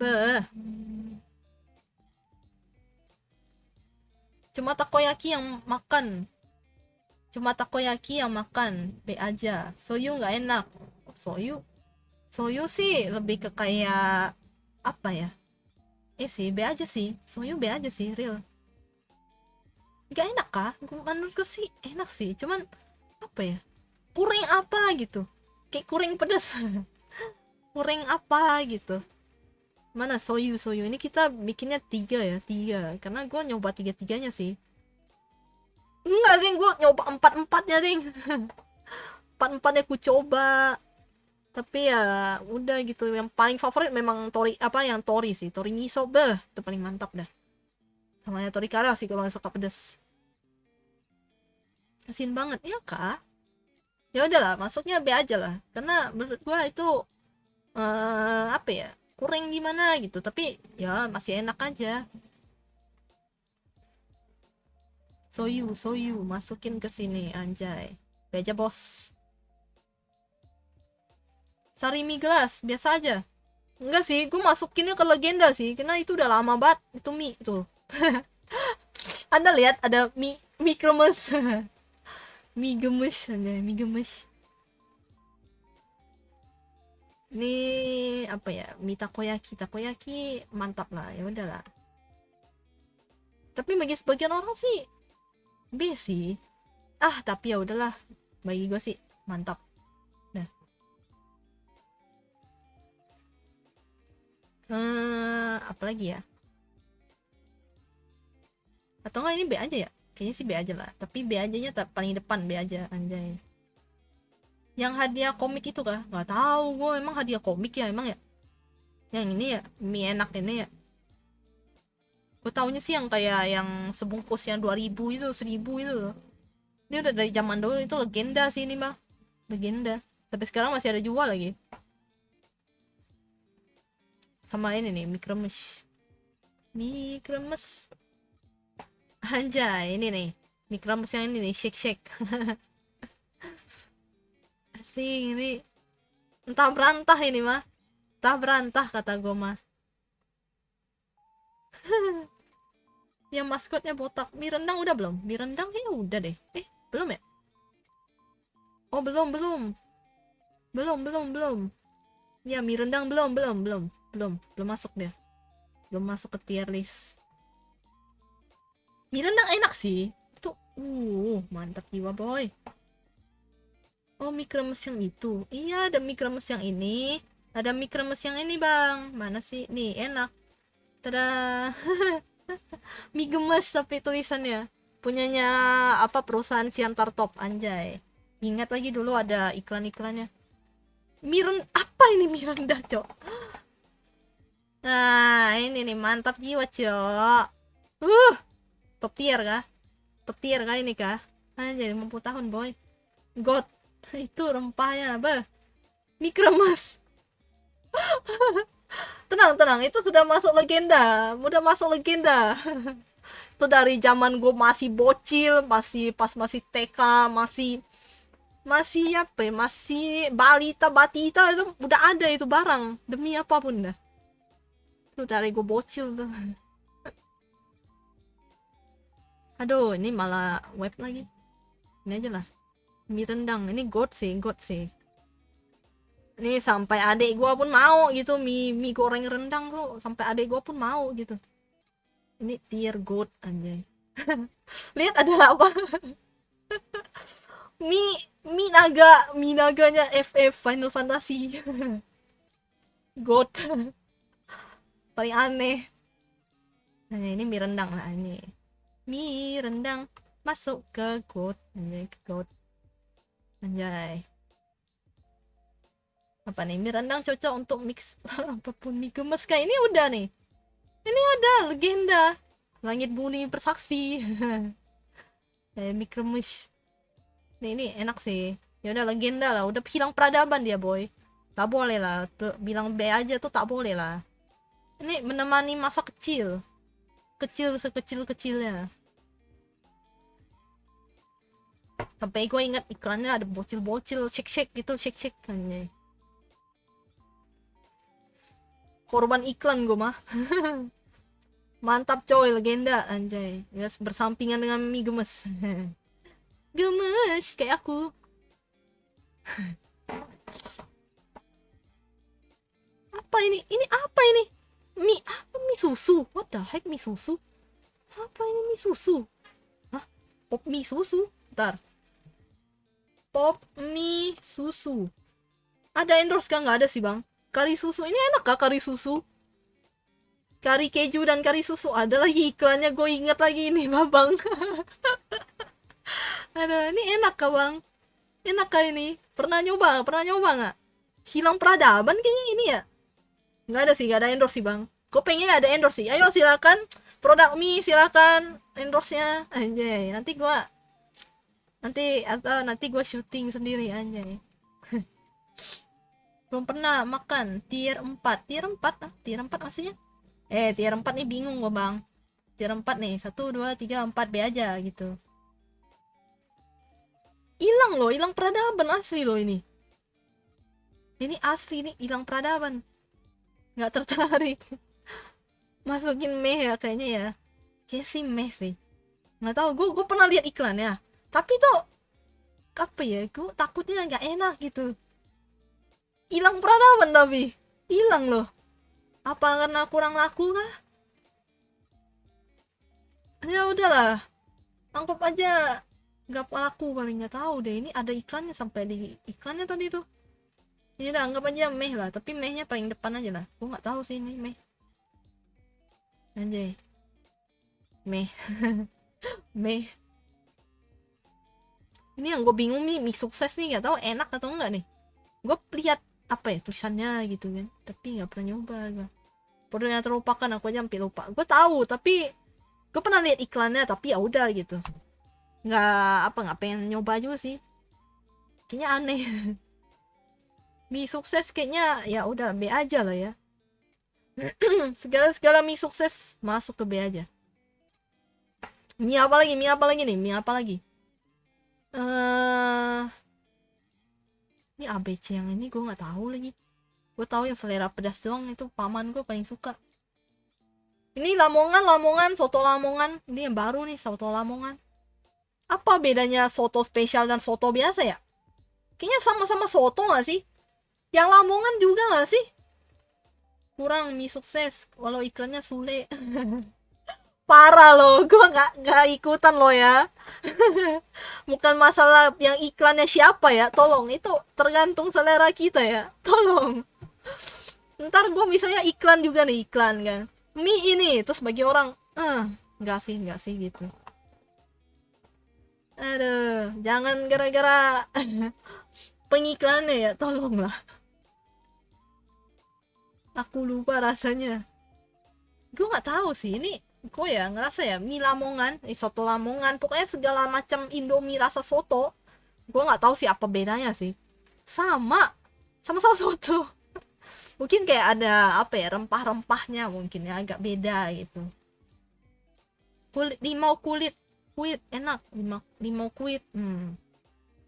Beh. Cuma takoyaki yang makan. B aja. Soyu nggak enak. Soyu Soyu sih lebih ke kayak apa ya? Sih B aja sih. Soyu B aja sih, real. Gak enak kah? Menurutku sih enak sih. Cuman apa ya? Kuring apa gitu. Kayak kuring pedas. Kuring apa gitu. Mana soyu soyu ini kita bikinnya 3 ya, 3. Karena gue nyoba 3-3-nya sih. Enggak, ding, gue nyoba 4-4-nya, ding. 4-4-nya ku coba. Tapi ya udah gitu. Yang paling favorit memang tori apa yang tori sih. Tori miso beh, itu paling mantap dah. Sama ya tori kara sih kalau suka pedas. Asin banget ya kak. Ya udahlah, masuknya B aja lah. Karena menurut gua itu apa ya? Kurang gimana gitu. Tapi ya masih enak aja. Soyu, soyu masukin ke sini anjay. B aja, bos. Sari mie gelas, biasa aja. Enggak sih, gue masukinnya ke legenda sih, karena itu udah lama banget itu mie itu. Anda lihat ada mie kremes, mie gemes, ada mie gemes. Ini apa ya? Mie takoyaki, takoyaki mantap lah, ya udahlah. Tapi bagi sebagian orang sih B sih. Ah, tapi ya udahlah. Bagi gue sih mantap. Nah, apa lagi ya? Atau enggak ini B aja ya? Kayaknya sih B aja lah. Tapi B aja-nya paling depan B aja anjay. Yang hadiah komik itu kah? Nggak tahu gue, emang hadiah komik ya emang ya? Yang ini ya, mie enak ini ya. Gue taunya sih yang kayak yang sebungkus yang 2000 itu, 1000 itu loh. Ini udah dari zaman dulu, itu legenda sih ini mah. Legenda. Sampai sekarang masih ada jual lagi. Sama ini nih, mie kremes. Mie kremes. Anjay, ini nih. Mie kremes yang ini nih, shake-shake. Asing ini. Entah berantah ini mah. Entah berantah kata gue mah. Yang maskotnya botak. Mie rendang udah belum? Mie rendang kayaknya udah deh. Belum ya? Oh, belum. Belum. Ya, mie rendang belum masuk deh. Belum masuk ke tier list. Mie rendang enak sih. Itu mantap jiwa, boy. Oh, mie kremes yang itu. Iya, ada mie kremes yang ini. Ada mie kremes yang ini, Bang. Mana sih? Nih, enak. Tada. Mie gemes tapi tulisannya. Punyanya apa perusahaan Siantar Top anjay. Ingat lagi dulu ada iklan-iklannya. Apa ini mie rendah, Cok? Nah, ini nih mantap jiwa, Cok. Top tier kah? Top tier kah ini kah? Anjay, 50 tahun, boy. God. Itu rempahnya, bah. Mie kremes. Tenang, itu sudah masuk legenda. Udah masuk legenda. Itu dari zaman gue masih bocil, masih TK, masih apa ya, masih balita batita itu udah ada itu barang demi apapun dah. Itu dari gue bocil tuh. Aduh, ini malah web lagi. Ini aja lah. Mie rendang, ini god sih. Ini sampai adik gua pun mau gitu, mie goreng rendang tuh sampai adik gua pun mau gitu. Ini tier god anjay. Lihat ada apa? mie naganya FF Final Fantasy. God. Paling aneh. Nah, ini mie rendang lah ini. Mie rendang masuk ke god. Anjay, ke god. Anjay. Apa nih, mie rendang cocok untuk mix apapun mie gemes kayak ini udah nih. Ini ada legenda. Langit bumi bersaksi. Mie kremes. Ini enak sih. Ya udah legenda lah, udah hilang peradaban dia, boy. Tak boleh lah, bilang B aja tuh tak boleh lah. Ini menemani masa kecil. Kecil sekecil-kecilnya. Sampai gue ingat iklannya ada bocil-bocil shake-shake gitu, shake-shake kan. Korban iklan gue mah. Mantap coy, legenda anjay. Ya, bersampingan dengan mie gemes. Gemes kayak aku. Ini apa ini? Mie apa? Mie susu? What the heck, mie susu? Apa ini mie susu? Hah? Pop mie susu? Ntar. Pop mie susu. Ada endorse kah? Nggak ada sih bang. Kari susu. Ini enak kah kari susu? Kari keju dan kari susu. Ada lagi iklannya. Gue inget lagi ini bang. Ada. Ini enak kah bang? Enak kah ini? Pernah nyoba? Pernah nyoba nggak? Hilang peradaban kayaknya ini ya. Nggak ada sih. Nggak ada endorse sih bang. Gue pengen ada endorse sih. Ayo silakan. Produk mie silakan. Endorse-nya. Anjay. Nanti gue syuting sendiri anjay. Belum pernah makan tier 4. Tier 4 ah, tier 4 maksudnya. Tier 4 nih bingung gue bang. Tier 4 nih, 1 2 3 4 B aja gitu. Hilang loh, hilang peradaban asli loh ini. Ini asli nih, hilang peradaban. Nggak tertarik. Masukin meh ya kayaknya ya. Kayak sih meh sih. Nggak tahu, gue pernah lihat iklan ya. Tapi tuh apa ya? Gue takutnya nggak enak gitu. Hilang peradaban tapi hilang loh. Apa karena kurang laku kah? Ya udahlah, anggap aja nggak laku paling, nggak tahu deh. Ini ada iklannya sampai di iklannya tadi tuh. Ya udah anggap aja meh lah, tapi mehnya paling depan aja lah. Gue nggak tahu sih ini meh. Anjay, meh, meh. Ini yang gue bingung nih, mie sukses nih nggak tahu enak atau enggak nih. Gue lihat apa ya tulisannya gitu kan, tapi nggak pernah nyoba gue. Produknya terlupakan, aku aja sampai lupa. Gue tahu tapi gue pernah lihat iklannya, tapi ya udah gitu. Nggak pengen nyoba juga sih. Kayaknya aneh. Mie sukses kayaknya ya udah B aja lah ya. Segala mie sukses masuk ke B aja. Mie apa lagi? Mie apa lagi nih? Mie apa lagi? Ini ABC yang ini gue nggak tahu lagi. Gue tahu yang selera pedas doang, itu paman gue paling suka. Ini Lamongan, soto Lamongan. Ini yang baru nih, soto Lamongan. Apa bedanya soto spesial dan soto biasa ya? Kayaknya sama-sama soto gak sih? Yang Lamongan juga gak sih? Kurang mie sukses, walau iklannya Sule. Parah loh, gue nggak ikutan loh ya. Bukan masalah yang iklannya siapa ya, tolong. Itu tergantung selera kita ya, tolong. Ntar gue misalnya iklan juga nih, iklan kan mie ini, terus bagi orang nggak sih gitu. Aduh, jangan gara-gara pengiklannya ya, tolonglah. Aku lupa rasanya. Gue nggak tahu sih ini. Gue ya ngerasa ya mie Lamongan, soto Lamongan, pokoknya segala macam Indomie rasa soto. Gue nggak tahu sih apa bedanya sih. Sama-sama soto. Mungkin kayak ada apa ya, rempah-rempahnya mungkin ya agak beda gitu. Kuit enak, limau kuit.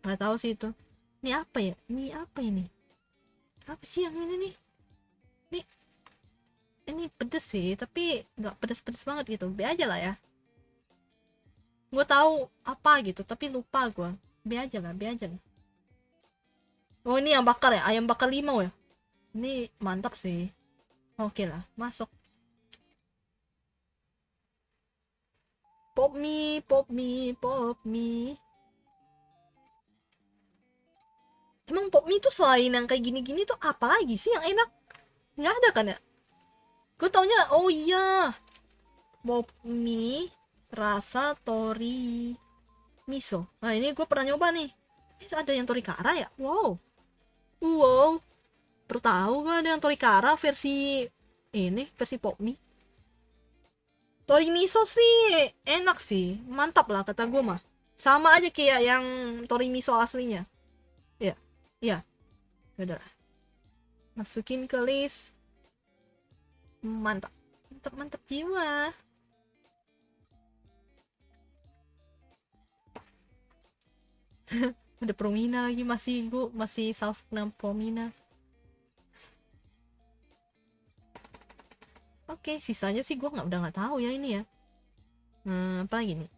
Nggak tahu sih itu. Ini apa ya? Ini apa ini? Apa sih yang ini nih? Ini pedes sih, tapi nggak pedes-pedes banget gitu. B aja lah ya. Gue tahu apa gitu, tapi lupa gue. B aja lah. Oh ini yang bakar ya, ayam bakar limau ya. Ini mantap sih. Oke lah, masuk. Pop mie. Emang pop mie tuh selain yang kayak gini-gini tuh apa lagi sih yang enak? Nggak ada kan ya? Gue taunya, oh iya, pop mie rasa tori miso. Nah ini gue pernah nyoba nih. Ada yang torikara ya? Wow. Baru tahu gue ada yang torikara versi pop mie. Tori miso sih enak sih, mantap lah kata gue mah. Sama aja kayak yang tori miso aslinya. Ya, udah. Masukin ke list. Mantap jiwa. Ada Promina lagi, masih self nama Promina. Oke, sisanya sih gue udah nggak tahu ya ini ya. Apa lagi nih?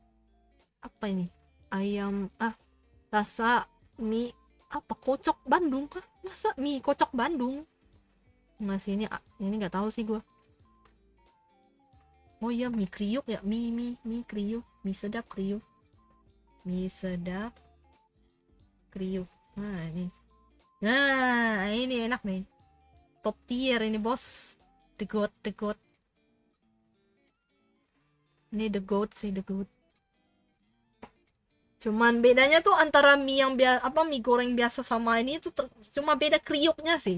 Apa ini? Ayam rasa mie apa kocok Bandung kah? Masa mie kocok Bandung? Masih ini nggak tahu sih gua. Oh iya, mie kriuk ya, mie kriuk, mie sedap kriuk, mie sedap kriuk. Nah ini enak nih, top tier ini bos, the goat, the goat. Ini the goat sih, the goat. Cuman bedanya tuh antara mie yang mie goreng biasa sama ini tuh cuma beda kriuknya sih.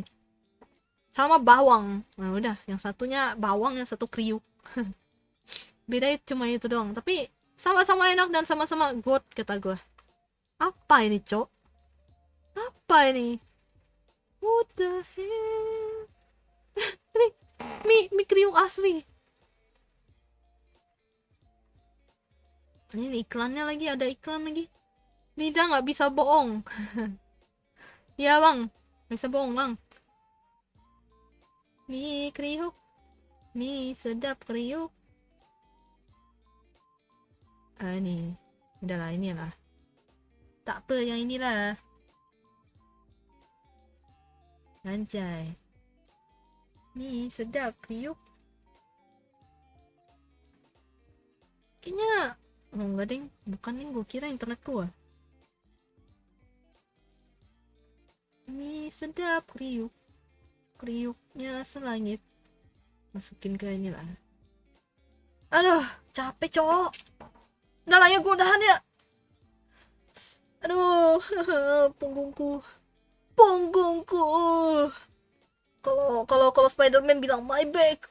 Sama bawang. Nah, udah, yang satunya bawang, yang satu kriuk. Beda cuma itu doang, tapi sama-sama enak dan sama-sama good kata gue. Apa ini, Cok? Apa ini? What the hell? Ini mie kriuk asli. Ini iklannya lagi, ada iklan lagi. Lidah nggak bisa bohong. Ya bang, nggak bisa bohong bang. Mie kriuk, mie sedap kriuk. Ini udahlah, inilah, tak apa yang inilah, anjay, mie sedap kriuk. Kayaknya enggak deng, bukan nih, gue kira internet gua. Mie sedap kriuk, kriuknya selangit, masukin ke inilah. Aduh, capek cowok. Udah lah ya, gue udahan ya. Aduh, punggungku. Kalau Spider-Man bilang my back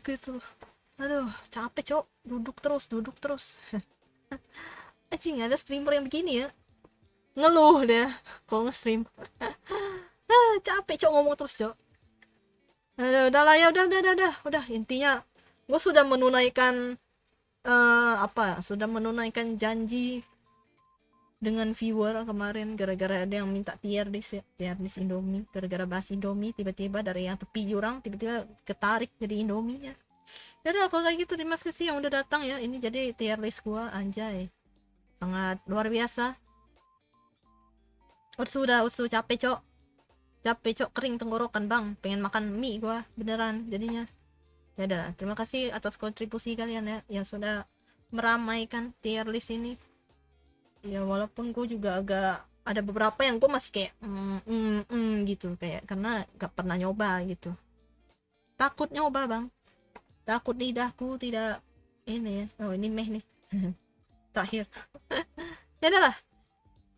gitu. Aduh, capek cok. Duduk terus. Anjing, ada streamer yang begini ya. Ngeluh deh kalau nge-stream. Capek cok ngomong terus cok. Udah lah ya, udah. Intinya gue sudah menunaikan sudah menunaikan janji dengan viewer kemarin, gara-gara ada yang minta tier list Indomie, gara-gara bahas Indomie tiba-tiba dari yang tepi jurang tiba-tiba ketarik jadi Indomie ya. Udah kalau kayak gitu, terima kasih yang udah datang ya. Ini jadi tier list gua, anjay, sangat luar biasa. Utsu capek cok, kering tenggorokan bang, pengen makan mie gua beneran jadinya. Ya udah, terima kasih atas kontribusi kalian ya yang sudah meramaikan tier list ini. Ya walaupun gue juga agak ada beberapa yang gue masih kayak gitu, kayak karena gak pernah nyoba gitu. Takut nyoba bang, takut lidahku tidak ini ya. Oh ini meh nih. Terakhir. Ya udah lah,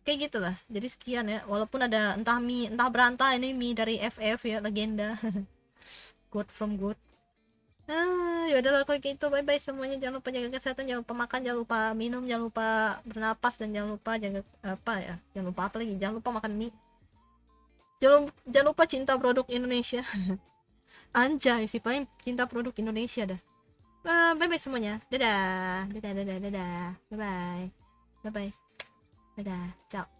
kayak gitulah. Jadi sekian ya, walaupun ada entah berantah ini mie dari FF ya, legenda. Good from good. Ya udah kalau gitu, bye bye semuanya. Jangan lupa jaga kesehatan, jangan lupa makan, jangan lupa minum, jangan lupa bernapas, dan jangan lupa jangan lupa apa lagi, jangan lupa makan mie, jangan lupa cinta produk Indonesia. Anjay, si paling cinta produk Indonesia dah. Bye bye semuanya, dadah, bye bye, dadah, ciao.